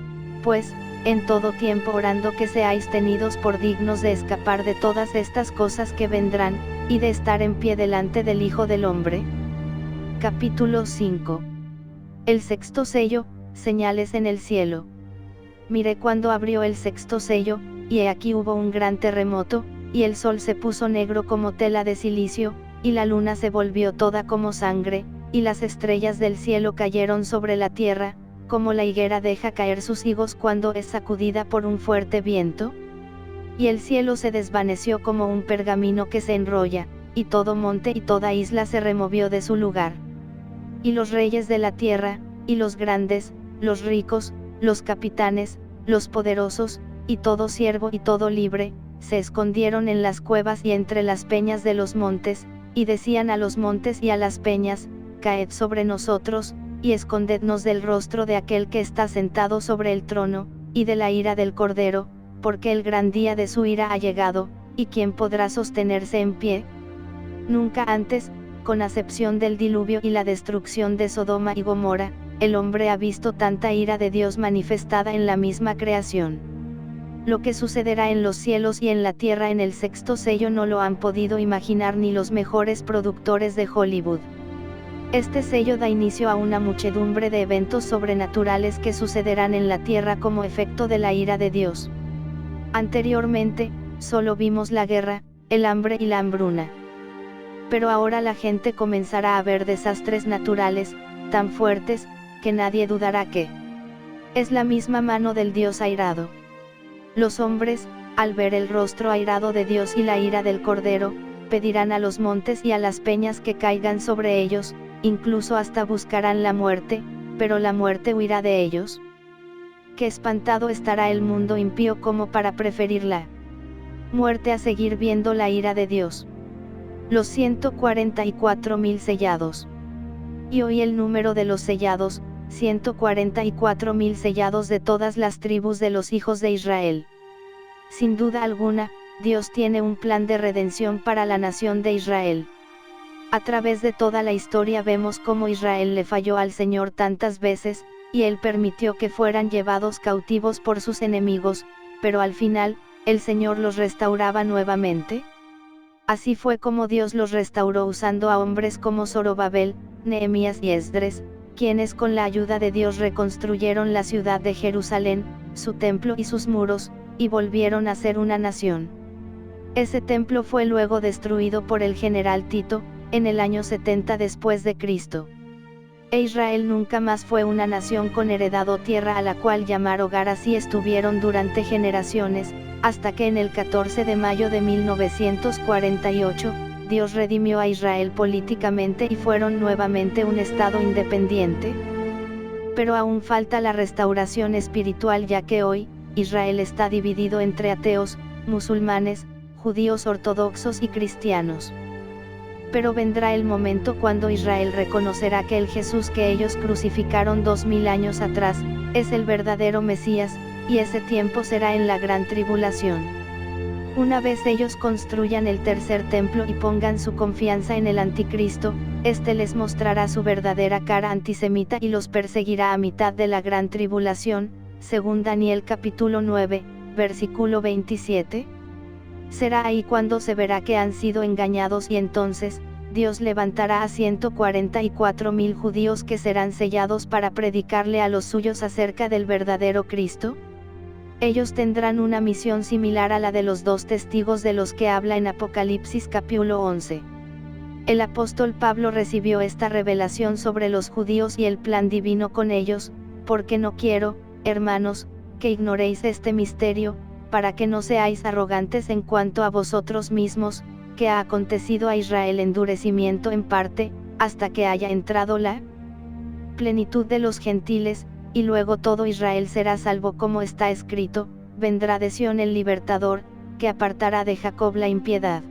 pues, en todo tiempo orando que seáis tenidos por dignos de escapar de todas estas cosas que vendrán, y de estar en pie delante del Hijo del Hombre. Capítulo 5. El 6.º sello, señales en el cielo. Miré cuando abrió el 6.º sello, y he aquí hubo un gran terremoto, y el sol se puso negro como tela de cilicio, y la luna se volvió toda como sangre, y las estrellas del cielo cayeron sobre la tierra, como la higuera deja caer sus higos cuando es sacudida por un fuerte viento. Y el cielo se desvaneció como un pergamino que se enrolla, y todo monte y toda isla se removió de su lugar. Y los reyes de la tierra, y los grandes, los ricos, los capitanes, los poderosos, y todo siervo y todo libre, se escondieron en las cuevas y entre las peñas de los montes, y decían a los montes y a las peñas: caed sobre nosotros, y escondednos del rostro de aquel que está sentado sobre el trono, y de la ira del Cordero, porque el gran día de su ira ha llegado, y ¿quién podrá sostenerse en pie? Nunca antes, con acepción del diluvio y la destrucción de Sodoma y Gomorra, el hombre ha visto tanta ira de Dios manifestada en la misma creación. Lo que sucederá en los cielos y en la tierra en el 6.º sello no lo han podido imaginar ni los mejores productores de Hollywood. Este sello da inicio a una muchedumbre de eventos sobrenaturales que sucederán en la tierra como efecto de la ira de Dios. Anteriormente, solo vimos la guerra, el hambre y la hambruna. Pero ahora la gente comenzará a ver desastres naturales, tan fuertes, que nadie dudará que es la misma mano del Dios airado. Los hombres, al ver el rostro airado de Dios y la ira del Cordero, pedirán a los montes y a las peñas que caigan sobre ellos, incluso hasta buscarán la muerte, pero la muerte huirá de ellos. Qué espantado estará el mundo impío como para preferir la muerte a seguir viendo la ira de Dios. Los 144.000 sellados. Y oí el número de los sellados: 144.000 sellados de todas las tribus de los hijos de Israel. Sin duda alguna, Dios tiene un plan de redención para la nación de Israel. A través de toda la historia vemos cómo Israel le falló al Señor tantas veces, y Él permitió que fueran llevados cautivos por sus enemigos, pero al final, el Señor los restauraba nuevamente. Así fue como Dios los restauró usando a hombres como Zorobabel, Nehemías y Esdras, quienes con la ayuda de Dios reconstruyeron la ciudad de Jerusalén, su templo y sus muros, y volvieron a ser una nación. Ese templo fue luego destruido por el general Tito, en el año 70 después de Cristo. E Israel nunca más fue una nación con heredad o tierra a la cual llamar hogar. Así estuvieron durante generaciones, hasta que en el 14 de mayo de 1948, Dios redimió a Israel políticamente y fueron nuevamente un estado independiente. Pero aún falta la restauración espiritual, ya que hoy, Israel está dividido entre ateos, musulmanes, judíos ortodoxos y cristianos. Pero vendrá el momento cuando Israel reconocerá que el Jesús que ellos crucificaron 2000 años atrás, es el verdadero Mesías, y ese tiempo será en la gran tribulación. Una vez ellos construyan el tercer templo y pongan su confianza en el anticristo, este les mostrará su verdadera cara antisemita y los perseguirá a mitad de la gran tribulación, según Daniel capítulo 9, versículo 27. Será ahí cuando se verá que han sido engañados y entonces, Dios levantará a 144.000 judíos que serán sellados para predicarle a los suyos acerca del verdadero Cristo. Ellos tendrán una misión similar a la de los 2 testigos de los que habla en Apocalipsis capítulo 11. El apóstol Pablo recibió esta revelación sobre los judíos y el plan divino con ellos, porque no quiero, hermanos, que ignoréis este misterio, para que no seáis arrogantes en cuanto a vosotros mismos, que ha acontecido a Israel endurecimiento en parte, hasta que haya entrado la plenitud de los gentiles, y luego todo Israel será salvo, como está escrito, vendrá de Sión el libertador, que apartará de Jacob la impiedad.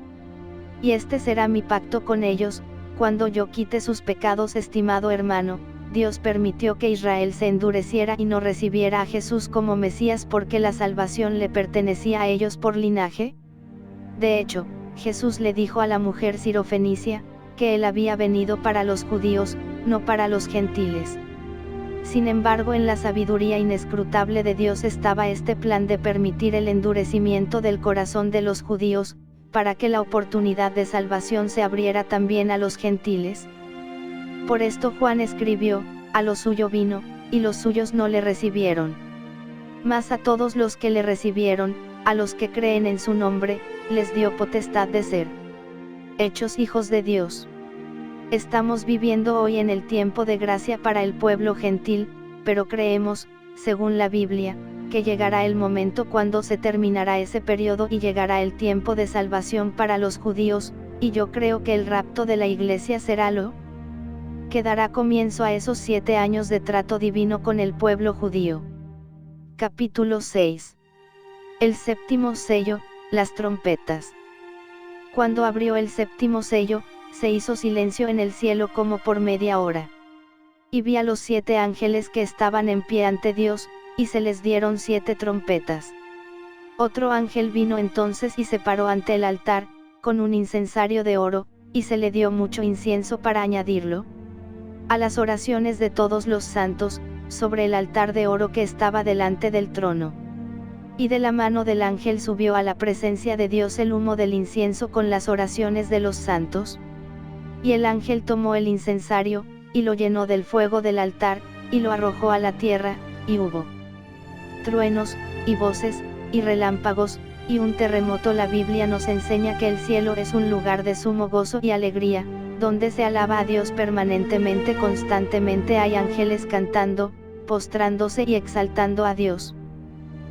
Y este será mi pacto con ellos, cuando yo quite sus pecados. Estimado hermano, Dios permitió que Israel se endureciera y no recibiera a Jesús como Mesías porque la salvación le pertenecía a ellos por linaje. De hecho, Jesús le dijo a la mujer sirofenicia, que él había venido para los judíos, no para los gentiles. Sin embargo, en la sabiduría inescrutable de Dios estaba este plan de permitir el endurecimiento del corazón de los judíos, para que la oportunidad de salvación se abriera también a los gentiles. Por esto Juan escribió, a lo suyo vino, y los suyos no le recibieron. Mas a todos los que le recibieron, a los que creen en su nombre, les dio potestad de ser hechos hijos de Dios. Estamos viviendo hoy en el tiempo de gracia para el pueblo gentil, pero creemos, según la Biblia, que llegará el momento cuando se terminará ese periodo y llegará el tiempo de salvación para los judíos, y yo creo que el rapto de la iglesia será lo que dará comienzo a esos 7 años de trato divino con el pueblo judío. Capítulo 6. El séptimo sello, las trompetas. Cuando abrió el séptimo sello, se hizo silencio en el cielo como por media hora. Y vi a los 7 ángeles que estaban en pie ante Dios, y se les dieron 7 trompetas. Otro ángel vino entonces y se paró ante el altar, con un incensario de oro, y se le dio mucho incienso para añadirlo a las oraciones de todos los santos, sobre el altar de oro que estaba delante del trono. Y de la mano del ángel subió a la presencia de Dios el humo del incienso con las oraciones de los santos. Y el ángel tomó el incensario, y lo llenó del fuego del altar, y lo arrojó a la tierra, y hubo truenos, y voces, y relámpagos, y un terremoto. La Biblia nos enseña que el cielo es un lugar de sumo gozo y alegría, donde se alaba a Dios permanentemente. Constantemente hay ángeles cantando, postrándose y exaltando a Dios.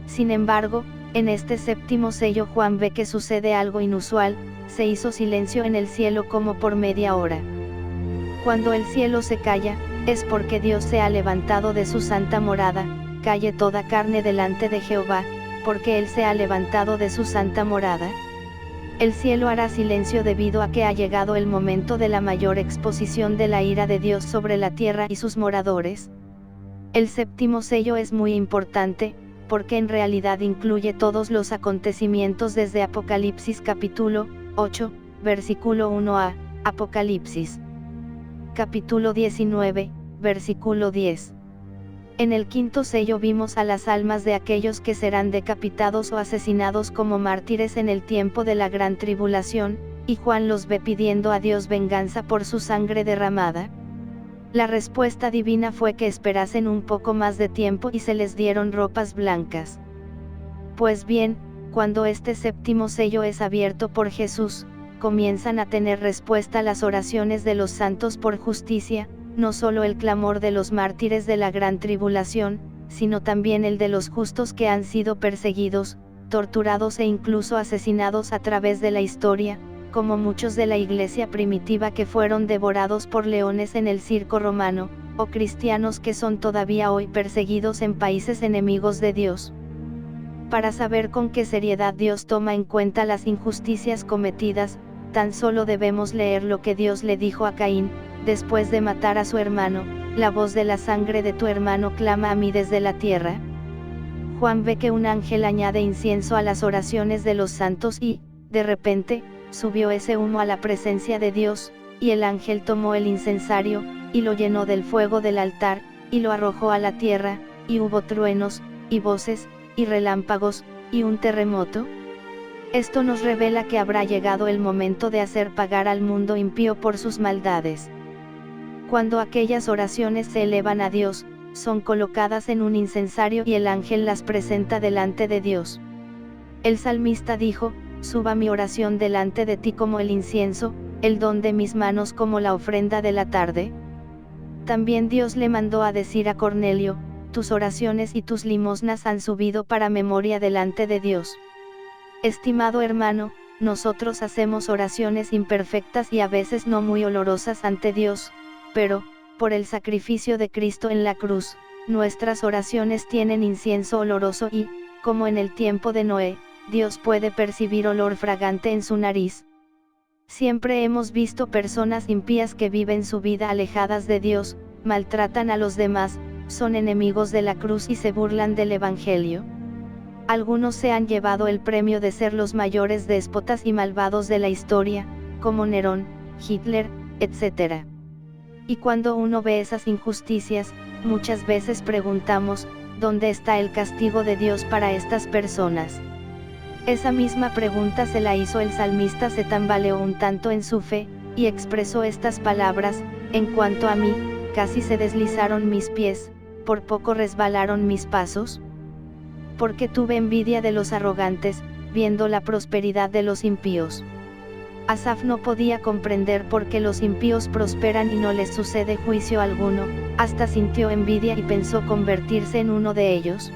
Sin embargo, en este séptimo sello Juan ve que sucede algo inusual, se hizo silencio en el cielo como por media hora. Cuando el cielo se calla, es porque Dios se ha levantado de su santa morada. Calle toda carne delante de Jehová, porque Él se ha levantado de su santa morada. El cielo hará silencio debido a que ha llegado el momento de la mayor exposición de la ira de Dios sobre la tierra y sus moradores. El séptimo sello es muy importante, porque en realidad incluye todos los acontecimientos desde Apocalipsis capítulo 8, versículo 1 a Apocalipsis capítulo 19, versículo 10. En el quinto sello vimos a las almas de aquellos que serán decapitados o asesinados como mártires en el tiempo de la gran tribulación, y Juan los ve pidiendo a Dios venganza por su sangre derramada. La respuesta divina fue que esperasen un poco más de tiempo y se les dieron ropas blancas. Pues bien, cuando este séptimo sello es abierto por Jesús, comienzan a tener respuesta las oraciones de los santos por justicia, no solo el clamor de los mártires de la gran tribulación, sino también el de los justos que han sido perseguidos, torturados e incluso asesinados a través de la historia, como muchos de la iglesia primitiva que fueron devorados por leones en el circo romano, o cristianos que son todavía hoy perseguidos en países enemigos de Dios. Para saber con qué seriedad Dios toma en cuenta las injusticias cometidas, tan solo debemos leer lo que Dios le dijo a Caín, después de matar a su hermano: la voz de la sangre de tu hermano clama a mí desde la tierra. Juan ve que un ángel añade incienso a las oraciones de los santos y, de repente, subió ese humo a la presencia de Dios, y el ángel tomó el incensario, y lo llenó del fuego del altar, y lo arrojó a la tierra, y hubo truenos, y voces, y relámpagos, y un terremoto. Esto nos revela que habrá llegado el momento de hacer pagar al mundo impío por sus maldades. Cuando aquellas oraciones se elevan a Dios, son colocadas en un incensario y el ángel las presenta delante de Dios. El salmista dijo: suba mi oración delante de ti como el incienso, el don de mis manos como la ofrenda de la tarde. También Dios le mandó a decir a Cornelio: tus oraciones y tus limosnas han subido para memoria delante de Dios. Estimado hermano, nosotros hacemos oraciones imperfectas y a veces no muy olorosas ante Dios, pero, por el sacrificio de Cristo en la cruz, nuestras oraciones tienen incienso oloroso y, como en el tiempo de Noé, Dios puede percibir olor fragante en su nariz. Siempre hemos visto personas impías que viven su vida alejadas de Dios, maltratan a los demás, son enemigos de la cruz y se burlan del Evangelio. Algunos se han llevado el premio de ser los mayores déspotas y malvados de la historia, como Nerón, Hitler, etc. Y cuando uno ve esas injusticias, muchas veces preguntamos: ¿dónde está el castigo de Dios para estas personas? Esa misma pregunta se la hizo el salmista. Se tambaleó un tanto en su fe, y expresó estas palabras: en cuanto a mí, casi se deslizaron mis pies, por poco resbalaron mis pasos. Porque tuve envidia de los arrogantes, viendo la prosperidad de los impíos. Asaf no podía comprender por qué los impíos prosperan y no les sucede juicio alguno, hasta sintió envidia y pensó convertirse en uno de ellos.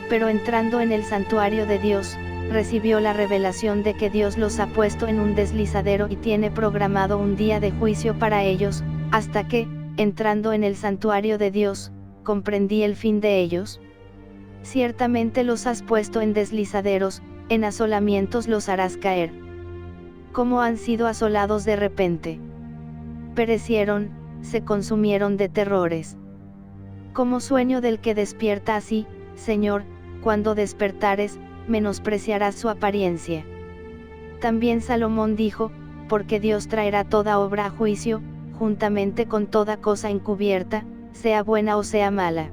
Pero entrando en el santuario de Dios, recibió la revelación de que Dios los ha puesto en un deslizadero y tiene programado un día de juicio para ellos, hasta que, entrando en el santuario de Dios, comprendí el fin de ellos. Ciertamente los has puesto en deslizaderos, en asolamientos los harás caer. ¿Cómo han sido asolados de repente? Perecieron, se consumieron de terrores. Como sueño del que despierta así, Señor, cuando despertares, menospreciarás su apariencia. También Salomón dijo: porque Dios traerá toda obra a juicio, juntamente con toda cosa encubierta, sea buena o sea mala.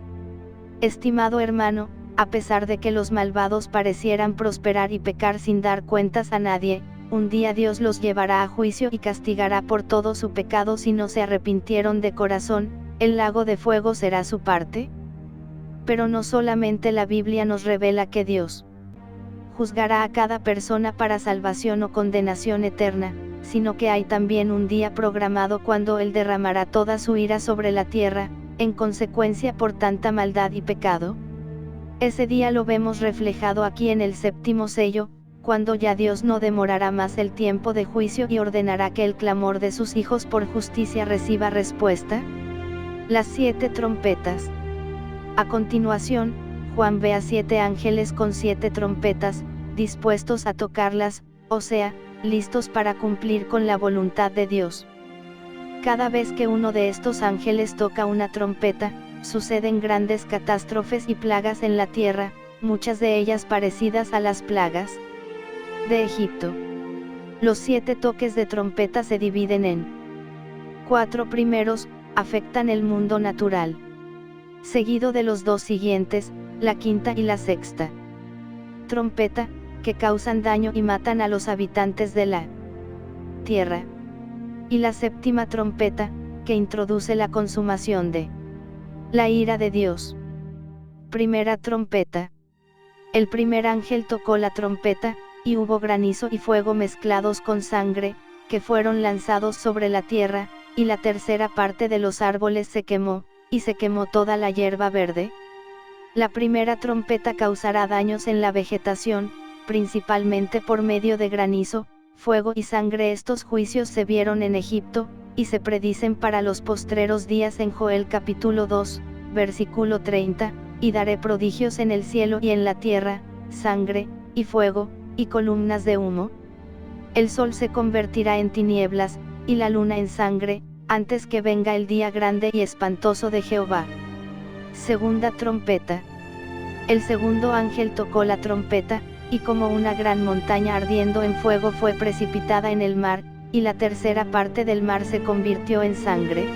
Estimado hermano, a pesar de que los malvados parecieran prosperar y pecar sin dar cuentas a nadie, un día Dios los llevará a juicio y castigará por todo su pecado si no se arrepintieron de corazón. ¿El lago de fuego será su parte? Pero no solamente la Biblia nos revela que Dios juzgará a cada persona para salvación o condenación eterna, sino que hay también un día programado cuando Él derramará toda su ira sobre la tierra, en consecuencia por tanta maldad y pecado. Ese día lo vemos reflejado aquí en el séptimo sello, cuando ya Dios no demorará más el tiempo de juicio y ordenará que el clamor de sus hijos por justicia reciba respuesta. Las 7 trompetas. A continuación, Juan ve a 7 ángeles con 7 trompetas, dispuestos a tocarlas, o sea, listos para cumplir con la voluntad de Dios. Cada vez que uno de estos ángeles toca una trompeta, suceden grandes catástrofes y plagas en la tierra, muchas de ellas parecidas a las plagas de Egipto. Los 7 toques de trompeta se dividen en 4 primeros, afectan el mundo natural, seguido de los 2 siguientes, la quinta y la sexta trompeta, que causan daño y matan a los habitantes de la tierra, y la séptima trompeta, que introduce la consumación de la ira de Dios. Primera trompeta. El primer ángel tocó la trompeta, y hubo granizo y fuego mezclados con sangre, que fueron lanzados sobre la tierra, y la tercera parte de los árboles se quemó, y se quemó toda la hierba verde. La primera trompeta causará daños en la vegetación, principalmente por medio de granizo, fuego y sangre. Estos juicios se vieron en Egipto, y se predicen para los postreros días en Joel capítulo 2, versículo 30, y daré prodigios en el cielo y en la tierra, sangre, y fuego, y columnas de humo. El sol se convertirá en tinieblas, y la luna en sangre, antes que venga el día grande y espantoso de Jehová. Segunda trompeta. El segundo ángel tocó la trompeta, y como una gran montaña ardiendo en fuego fue precipitada en el mar, y la tercera parte del mar se convirtió en sangre.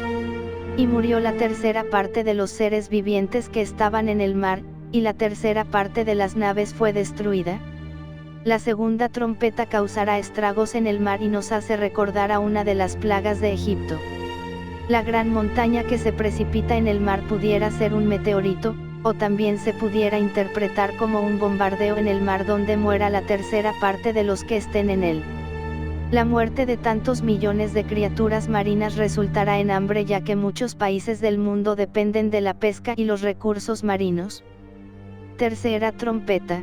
Y murió la tercera parte de los seres vivientes que estaban en el mar, y la tercera parte de las naves fue destruida. La segunda trompeta causará estragos en el mar y nos hace recordar a una de las plagas de Egipto. La gran montaña que se precipita en el mar pudiera ser un meteorito, o también se pudiera interpretar como un bombardeo en el mar donde muera la tercera parte de los que estén en él. La muerte de tantos millones de criaturas marinas resultará en hambre, ya que muchos países del mundo dependen de la pesca y los recursos marinos. Tercera trompeta.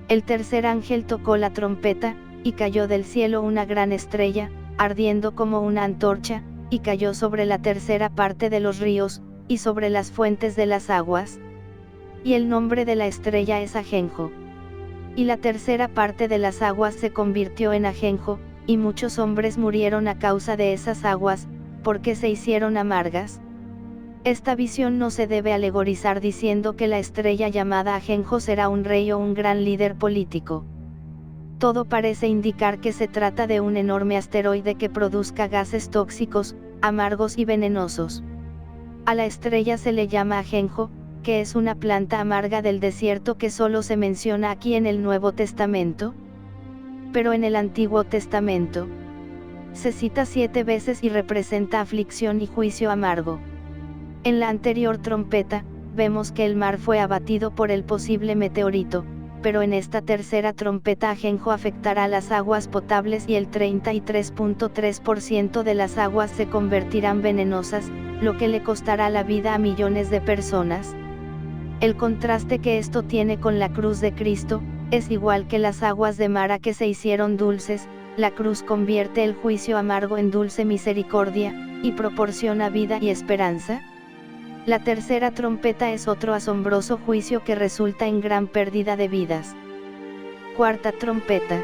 El tercer ángel tocó la trompeta, y cayó del cielo una gran estrella, ardiendo como una antorcha, y cayó sobre la tercera parte de los ríos, y sobre las fuentes de las aguas. Y el nombre de la estrella es ajenjo. Y la tercera parte de las aguas se convirtió en ajenjo, y muchos hombres murieron a causa de esas aguas, porque se hicieron amargas. Esta visión no se debe alegorizar diciendo que la estrella llamada ajenjo será un rey o un gran líder político. Todo parece indicar que se trata de un enorme asteroide que produzca gases tóxicos, amargos y venenosos. A la estrella se le llama ajenjo, que es una planta amarga del desierto que solo se menciona aquí en el Nuevo Testamento. Pero en el Antiguo Testamento se cita 7 veces y representa aflicción y juicio amargo. En la anterior trompeta, vemos que el mar fue abatido por el posible meteorito, pero en esta tercera trompeta ajenjo afectará las aguas potables y el 33.3% de las aguas se convertirán venenosas, lo que le costará la vida a millones de personas. El contraste que esto tiene con la cruz de Cristo, es igual que las aguas de Mara que se hicieron dulces. La cruz convierte el juicio amargo en dulce misericordia, y proporciona vida y esperanza. La tercera trompeta es otro asombroso juicio que resulta en gran pérdida de vidas. Cuarta trompeta.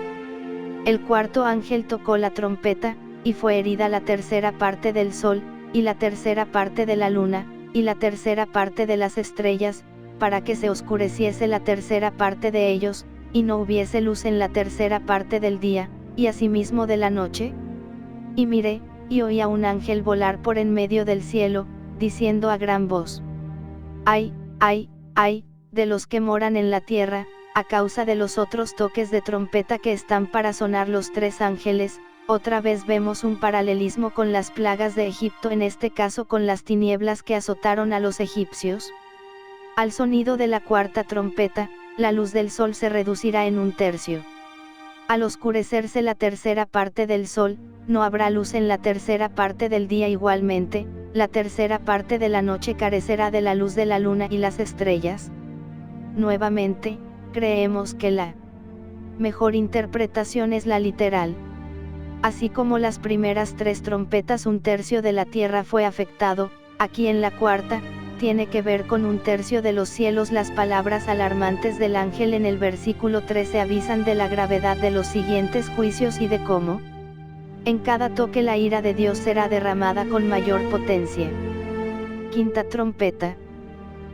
El cuarto ángel tocó la trompeta, y fue herida la tercera parte del sol, y la tercera parte de la luna, y la tercera parte de las estrellas, para que se oscureciese la tercera parte de ellos, y no hubiese luz en la tercera parte del día, y asimismo de la noche. Y miré, y oí a un ángel volar por en medio del cielo, diciendo a gran voz: ¡Ay, ay, ay, de los que moran en la tierra, a causa de los otros toques de trompeta que están para sonar los 3 ángeles! Otra vez vemos un paralelismo con las plagas de Egipto, en este caso con las tinieblas que azotaron a los egipcios. Al sonido de la cuarta trompeta, la luz del sol se reducirá en 1/3. Al oscurecerse la tercera parte del sol, no habrá luz en la tercera parte del día. Igualmente, la tercera parte de la noche carecerá de la luz de la luna y las estrellas. Nuevamente, creemos que la mejor interpretación es la literal. Así como las primeras 3 trompetas 1/3 de la tierra fue afectado, aquí en la cuarta, tiene que ver con 1/3 de los cielos. Las palabras alarmantes del ángel en el versículo 13 avisan de la gravedad de los siguientes juicios y de cómo en cada toque la ira de Dios será derramada con mayor potencia. Quinta trompeta.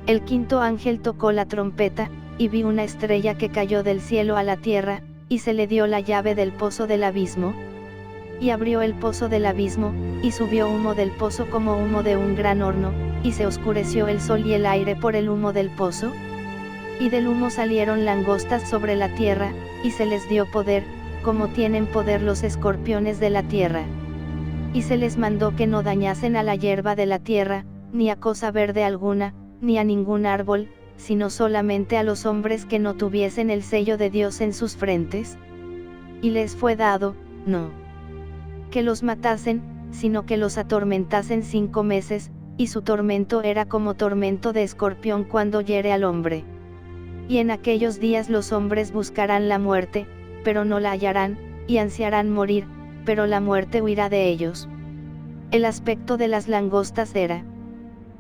El quinto ángel tocó la trompeta, y vi una estrella que cayó del cielo a la tierra, y se le dio la llave del pozo del abismo. Y abrió el pozo del abismo, y subió humo del pozo como humo de un gran horno, y se oscureció el sol y el aire por el humo del pozo. Y del humo salieron langostas sobre la tierra, y se les dio poder, como tienen poder los escorpiones de la tierra. Y se les mandó que no dañasen a la hierba de la tierra, ni a cosa verde alguna, ni a ningún árbol, sino solamente a los hombres que no tuviesen el sello de Dios en sus frentes. Y les fue dado, no que los matasen, sino que los atormentasen 5 meses, y su tormento era como tormento de escorpión cuando hiere al hombre. Y en aquellos días los hombres buscarán la muerte, pero no la hallarán, y ansiarán morir, pero la muerte huirá de ellos. El aspecto de las langostas era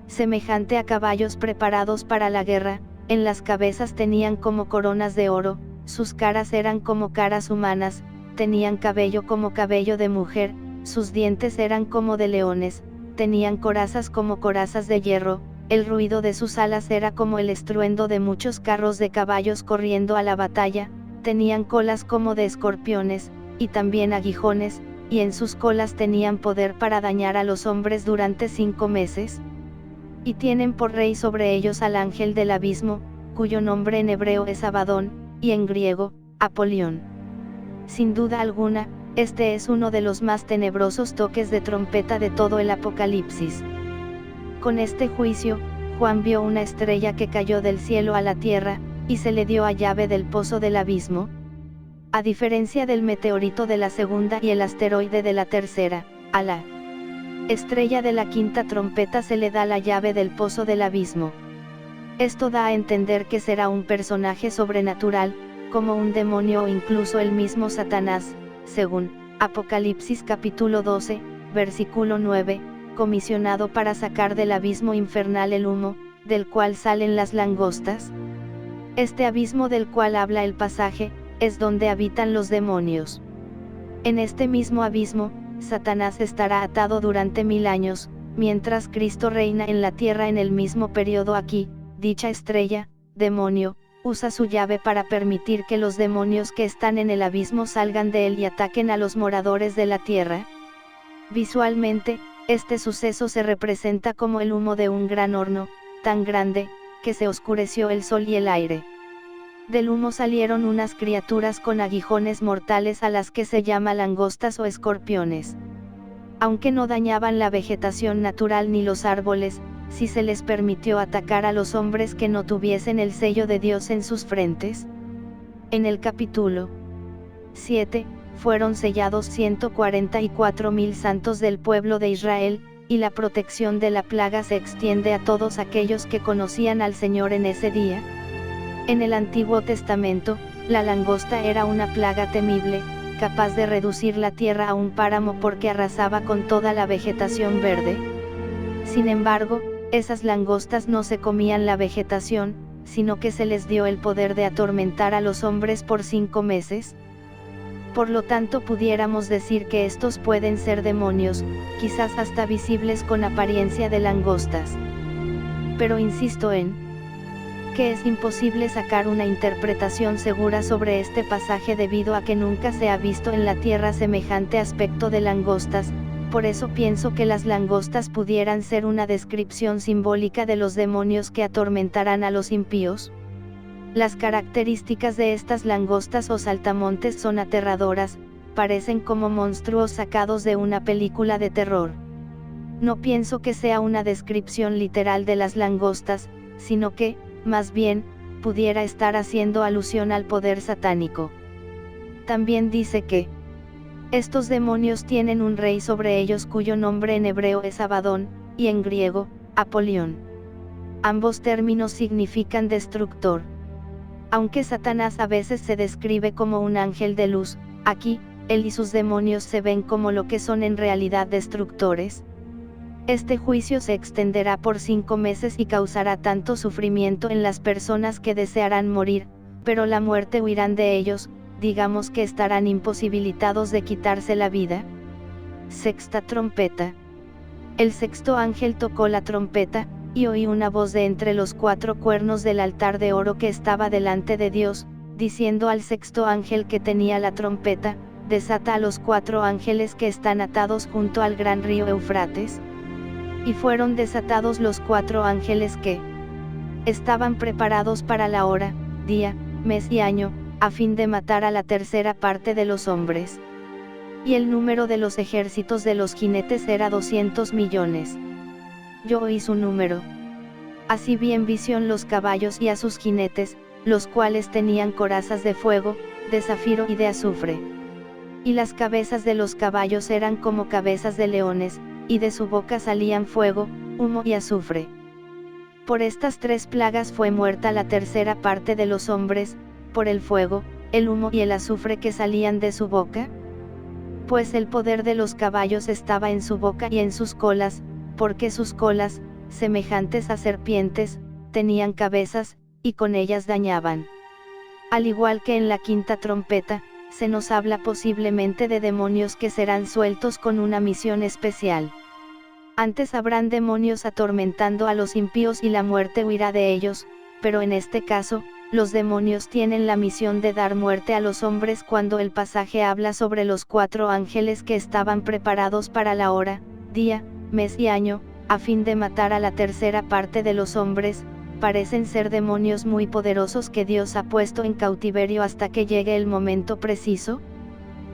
semejante a caballos preparados para la guerra, en las cabezas tenían como coronas de oro, sus caras eran como caras humanas, tenían cabello como cabello de mujer, sus dientes eran como de leones, tenían corazas como corazas de hierro, el ruido de sus alas era como el estruendo de muchos carros de caballos corriendo a la batalla, tenían colas como de escorpiones, y también aguijones, y en sus colas tenían poder para dañar a los hombres durante 5 meses. Y tienen por rey sobre ellos al ángel del abismo, cuyo nombre en hebreo es Abadón, y en griego, Apolión. Sin duda alguna, este es uno de los más tenebrosos toques de trompeta de todo el Apocalipsis. Con este juicio, Juan vio una estrella que cayó del cielo a la tierra, y se le dio a llave del pozo del abismo. A diferencia del meteorito de la segunda y el asteroide de la tercera, a la estrella de la quinta trompeta se le da la llave del pozo del abismo. Esto da a entender que será un personaje sobrenatural, como un demonio o incluso el mismo Satanás, según Apocalipsis capítulo 12, versículo 9, comisionado para sacar del abismo infernal el humo, del cual salen las langostas. Este abismo del cual habla el pasaje, es donde habitan los demonios. En este mismo abismo, Satanás estará atado durante 1000 años, mientras Cristo reina en la tierra en el mismo periodo aquí. Dicha estrella, demonio, usa su llave para permitir que los demonios que están en el abismo salgan de él y ataquen a los moradores de la tierra. Visualmente, este suceso se representa como el humo de un gran horno, tan grande, que se oscureció el sol y el aire. Del humo salieron unas criaturas con aguijones mortales a las que se llama langostas o escorpiones. Aunque no dañaban la vegetación natural ni los árboles, sí se les permitió atacar a los hombres que no tuviesen el sello de Dios en sus frentes. En el capítulo 7, fueron sellados 144.000 santos del pueblo de Israel, y la protección de la plaga se extiende a todos aquellos que conocían al Señor en ese día. En el Antiguo Testamento, la langosta era una plaga temible, capaz de reducir la tierra a un páramo porque arrasaba con toda la vegetación verde. Sin embargo, esas langostas no se comían la vegetación, sino que se les dio el poder de atormentar a los hombres por 5 meses. Por lo tanto pudiéramos decir que estos pueden ser demonios, quizás hasta visibles con apariencia de langostas. Pero insisto en que es imposible sacar una interpretación segura sobre este pasaje debido a que nunca se ha visto en la tierra semejante aspecto de langostas. Por eso pienso que las langostas pudieran ser una descripción simbólica de los demonios que atormentarán a los impíos. Las características de estas langostas o saltamontes son aterradoras, parecen como monstruos sacados de una película de terror. No pienso que sea una descripción literal de las langostas, sino que, más bien, pudiera estar haciendo alusión al poder satánico. También dice que estos demonios tienen un rey sobre ellos cuyo nombre en hebreo es Abadón, y en griego, Apolión. Ambos términos significan destructor. Aunque Satanás a veces se describe como un ángel de luz, aquí, él y sus demonios se ven como lo que son en realidad destructores. Este juicio se extenderá por 5 meses y causará tanto sufrimiento en las personas que desearán morir, pero la muerte huirán de ellos, digamos que estarán imposibilitados de quitarse la vida. Sexta trompeta. El sexto ángel tocó la trompeta, y oí una voz de entre los 4 cuernos del altar de oro que estaba delante de Dios, diciendo al sexto ángel que tenía la trompeta, desata a los 4 ángeles que están atados junto al gran río Eufrates. Y fueron desatados los 4 ángeles que estaban preparados para la hora, día, mes y año, a fin de matar a la tercera parte de los hombres. Y el número de los ejércitos de los jinetes era 200 millones. Yo oí su número. Así vi en visión los caballos y a sus jinetes, los cuales tenían corazas de fuego, de zafiro y de azufre. Y las cabezas de los caballos eran como cabezas de leones, y de su boca salían fuego, humo y azufre. Por estas 3 plagas fue muerta la tercera parte de los hombres, por el fuego, el humo y el azufre que salían de su boca. Pues el poder de los caballos estaba en su boca y en sus colas, porque sus colas, semejantes a serpientes, tenían cabezas, y con ellas dañaban. Al igual que en la quinta trompeta, se nos habla posiblemente de demonios que serán sueltos con una misión especial. Antes habrán demonios atormentando a los impíos y la muerte huirá de ellos, pero en este caso, los demonios tienen la misión de dar muerte a los hombres cuando el pasaje habla sobre los 4 ángeles que estaban preparados para la hora, día, mes y año, a fin de matar a la tercera parte de los hombres. Parecen ser demonios muy poderosos que Dios ha puesto en cautiverio hasta que llegue el momento preciso.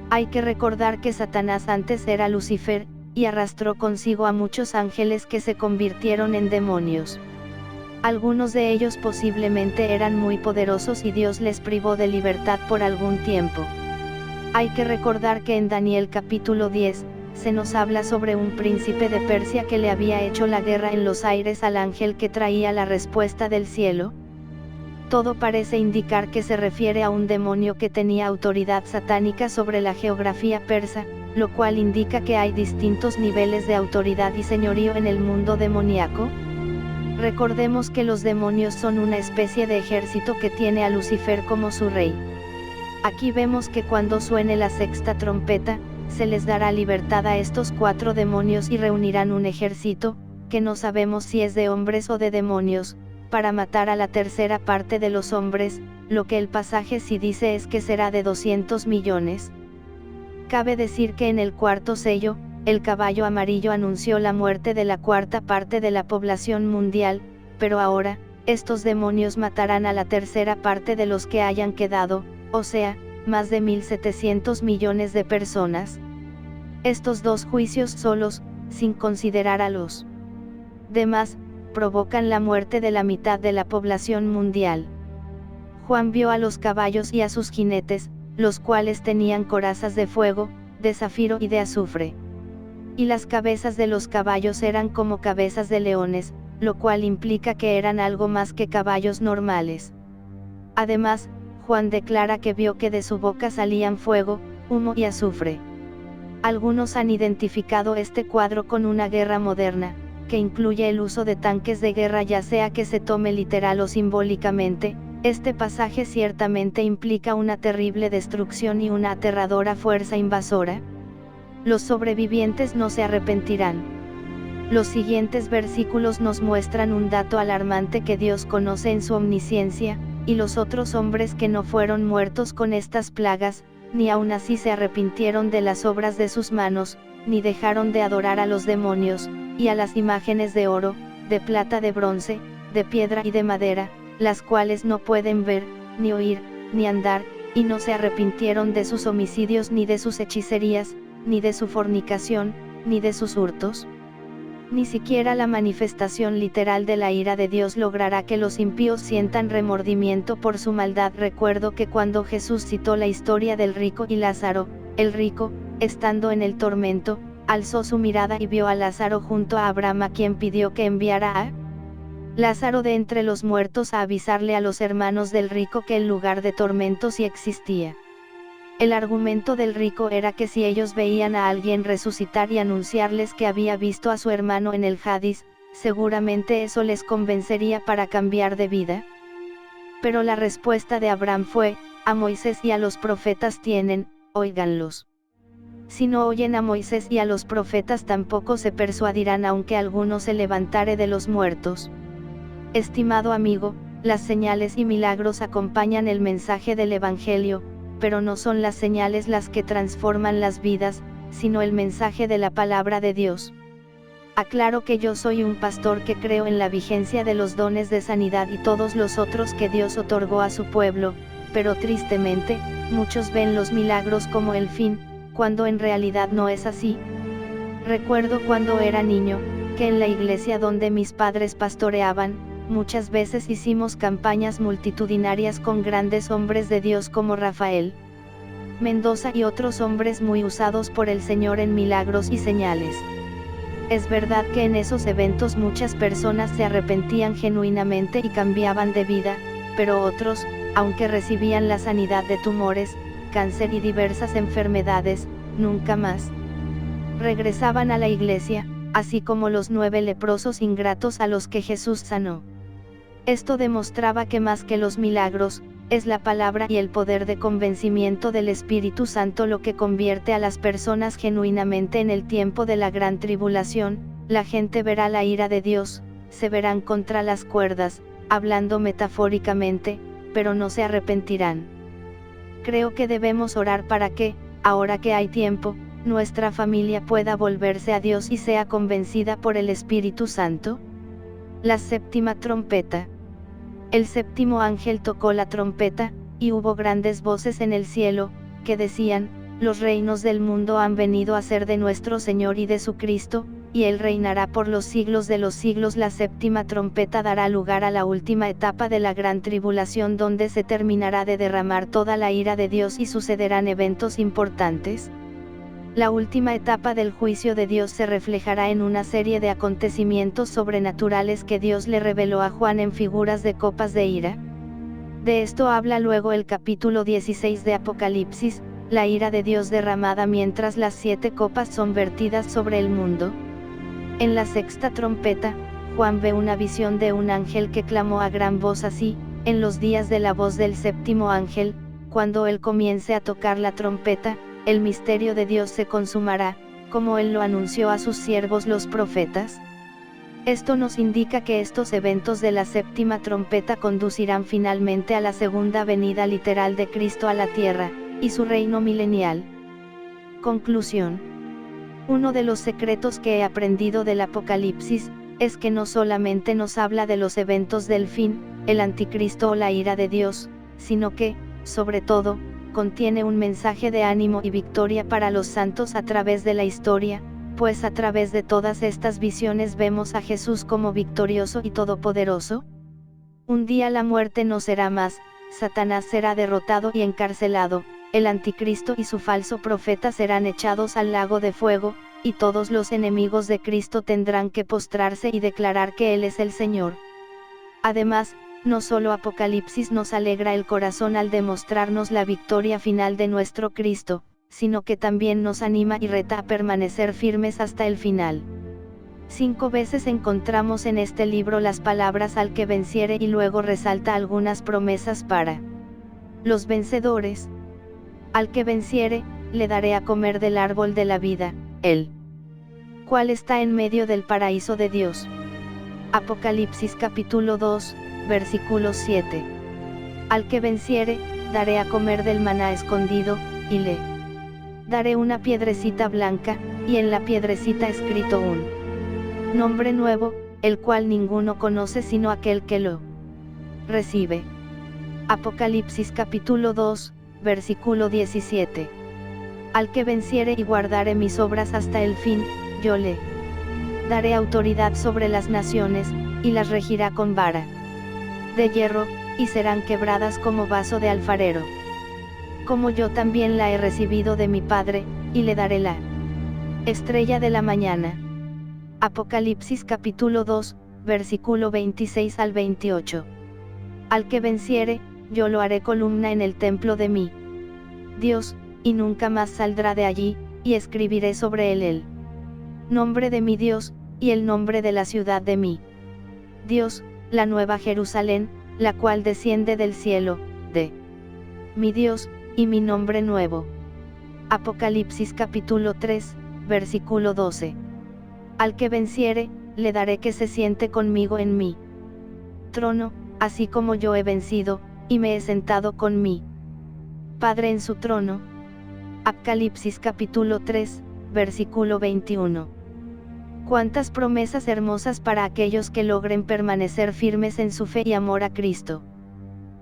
Hay que recordar que Satanás antes era Lucifer, y arrastró consigo a muchos ángeles que se convirtieron en demonios. Algunos de ellos posiblemente eran muy poderosos y Dios les privó de libertad por algún tiempo. Hay que recordar que en Daniel capítulo 10, se nos habla sobre un príncipe de Persia que le había hecho la guerra en los aires al ángel que traía la respuesta del cielo. Todo parece indicar que se refiere a un demonio que tenía autoridad satánica sobre la geografía persa, lo cual indica que hay distintos niveles de autoridad y señorío en el mundo demoníaco. Recordemos que los demonios son una especie de ejército que tiene a Lucifer como su rey. Aquí vemos que cuando suene la sexta trompeta, se les dará libertad a estos 4 demonios y reunirán un ejército, que no sabemos si es de hombres o de demonios, para matar a la tercera parte de los hombres. Lo que el pasaje sí dice es que será de 200 millones. Cabe decir que en el cuarto sello, el caballo amarillo anunció la muerte de la cuarta parte de la población mundial, pero ahora, estos demonios matarán a la tercera parte de los que hayan quedado, o sea, más de 1.700 millones de personas. Estos 2 juicios solos, sin considerar a los demás, provocan la muerte de la mitad de la población mundial. Juan vio a los caballos y a sus jinetes, los cuales tenían corazas de fuego, de zafiro y de azufre. Y las cabezas de los caballos eran como cabezas de leones, lo cual implica que eran algo más que caballos normales. Además, Juan declara que vio que de su boca salían fuego, humo y azufre. Algunos han identificado este cuadro con una guerra moderna, que incluye el uso de tanques de guerra, ya sea que se tome literal o simbólicamente. Este pasaje ciertamente implica una terrible destrucción y una aterradora fuerza invasora. Los sobrevivientes no se arrepentirán. Los siguientes versículos nos muestran un dato alarmante que Dios conoce en su omnisciencia, y los otros hombres que no fueron muertos con estas plagas, ni aun así se arrepintieron de las obras de sus manos, ni dejaron de adorar a los demonios, y a las imágenes de oro, de plata, de bronce, de piedra y de madera, las cuales no pueden ver, ni oír, ni andar, y no se arrepintieron de sus homicidios ni de sus hechicerías, ni de su fornicación, ni de sus hurtos. Ni siquiera la manifestación literal de la ira de Dios logrará que los impíos sientan remordimiento por su maldad. Recuerdo que cuando Jesús citó la historia del rico y Lázaro, el rico, estando en el tormento, alzó su mirada y vio a Lázaro junto a Abraham, a quien pidió que enviara a Lázaro de entre los muertos a avisarle a los hermanos del rico que el lugar de tormento sí existía. El argumento del rico era que si ellos veían a alguien resucitar y anunciarles que había visto a su hermano en el Hadís, seguramente eso les convencería para cambiar de vida. Pero la respuesta de Abraham fue: a Moisés y a los profetas tienen, óiganlos. Si no oyen a Moisés y a los profetas tampoco se persuadirán aunque alguno se levantare de los muertos. Estimado amigo, las señales y milagros acompañan el mensaje del Evangelio, pero no son las señales las que transforman las vidas, sino el mensaje de la palabra de Dios. Aclaro que yo soy un pastor que creo en la vigencia de los dones de sanidad y todos los otros que Dios otorgó a su pueblo, pero tristemente, muchos ven los milagros como el fin, cuando en realidad no es así. Recuerdo cuando era niño, que en la iglesia donde mis padres pastoreaban, muchas veces hicimos campañas multitudinarias con grandes hombres de Dios como Rafael Mendoza y otros hombres muy usados por el Señor en milagros y señales. Es verdad que en esos eventos muchas personas se arrepentían genuinamente y cambiaban de vida, pero otros, aunque recibían la sanidad de tumores, cáncer y diversas enfermedades, nunca más regresaban a la iglesia, así como los 9 leprosos ingratos a los que Jesús sanó. Esto demostraba que más que los milagros, es la palabra y el poder de convencimiento del Espíritu Santo lo que convierte a las personas genuinamente en el tiempo de la gran tribulación. La gente verá la ira de Dios, se verán contra las cuerdas, hablando metafóricamente, pero no se arrepentirán. Creo que debemos orar para que, ahora que hay tiempo, nuestra familia pueda volverse a Dios y sea convencida por el Espíritu Santo. La séptima trompeta. El séptimo ángel tocó la trompeta, y hubo grandes voces en el cielo, que decían: los reinos del mundo han venido a ser de nuestro Señor y de su Cristo, y Él reinará por los siglos de los siglos. La séptima trompeta dará lugar a la última etapa de la gran tribulación, donde se terminará de derramar toda la ira de Dios y sucederán eventos importantes. La última etapa del juicio de Dios se reflejará en una serie de acontecimientos sobrenaturales que Dios le reveló a Juan en figuras de copas de ira. De esto habla luego el capítulo 16 de Apocalipsis, la ira de Dios derramada mientras las 7 copas son vertidas sobre el mundo. En la sexta trompeta, Juan ve una visión de un ángel que clamó a gran voz así: en los días de la voz del séptimo ángel, cuando él comience a tocar la trompeta, el misterio de Dios se consumará, como Él lo anunció a sus siervos los profetas. Esto nos indica que estos eventos de la séptima trompeta conducirán finalmente a la segunda venida literal de Cristo a la tierra, y su reino milenial. Conclusión. Uno de los secretos que he aprendido del Apocalipsis, es que no solamente nos habla de los eventos del fin, el anticristo o la ira de Dios, sino que, sobre todo, contiene un mensaje de ánimo y victoria para los santos a través de la historia, pues a través de todas estas visiones vemos a Jesús como victorioso y todopoderoso. Un día la muerte no será más, Satanás será derrotado y encarcelado, el anticristo y su falso profeta serán echados al lago de fuego, y todos los enemigos de Cristo tendrán que postrarse y declarar que Él es el Señor. Además, no solo Apocalipsis nos alegra el corazón al demostrarnos la victoria final de nuestro Cristo, sino que también nos anima y reta a permanecer firmes hasta el final. 5 veces encontramos en este libro las palabras al que venciere y luego resalta algunas promesas para los vencedores. Al que venciere, le daré a comer del árbol de la vida, el cual está en medio del paraíso de Dios. Apocalipsis capítulo 2, versículo 7. Al que venciere, daré a comer del maná escondido, y le daré una piedrecita blanca, y en la piedrecita escrito un nombre nuevo, el cual ninguno conoce sino aquel que lo recibe. Apocalipsis capítulo 2, versículo 17. Al que venciere y guardare mis obras hasta el fin, yo le daré autoridad sobre las naciones, y las regirá con vara de hierro, y serán quebradas como vaso de alfarero. Como yo también la he recibido de mi Padre, y le daré la estrella de la mañana. Apocalipsis capítulo 2, versículo 26 al 28. Al que venciere, yo lo haré columna en el templo de mi Dios, y nunca más saldrá de allí, y escribiré sobre él el nombre de mi Dios, y el nombre de la ciudad de mi Dios, la nueva Jerusalén, la cual desciende del cielo, de mi Dios, y mi nombre nuevo. Apocalipsis capítulo 3, versículo 12. Al que venciere, le daré que se siente conmigo en mi trono, así como yo he vencido, y me he sentado con mi Padre en su trono. Apocalipsis capítulo 3, versículo 21. Cuántas promesas hermosas para aquellos que logren permanecer firmes en su fe y amor a Cristo.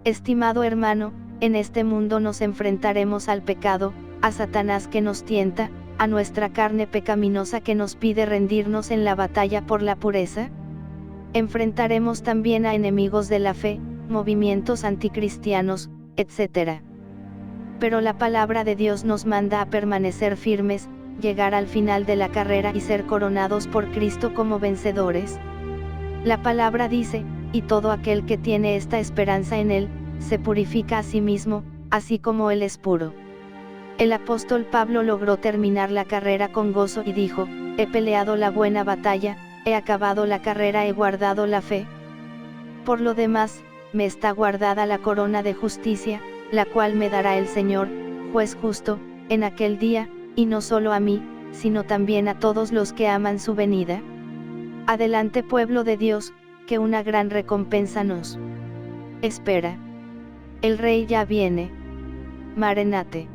Estimado hermano, en este mundo nos enfrentaremos al pecado, a Satanás que nos tienta, a nuestra carne pecaminosa que nos pide rendirnos en la batalla por la pureza. Enfrentaremos también a enemigos de la fe, movimientos anticristianos, etc. Pero la palabra de Dios nos manda a permanecer firmes, llegar al final de la carrera y ser coronados por Cristo como vencedores. La palabra dice, y todo aquel que tiene esta esperanza en Él, se purifica a sí mismo, así como Él es puro. El apóstol Pablo logró terminar la carrera con gozo y dijo, he peleado la buena batalla, he acabado la carrera, he guardado la fe. Por lo demás, me está guardada la corona de justicia, la cual me dará el Señor, juez justo, en aquel día, y no solo a mí, sino también a todos los que aman su venida. Adelante pueblo de Dios, que una gran recompensa nos espera. El Rey ya viene. Maranate.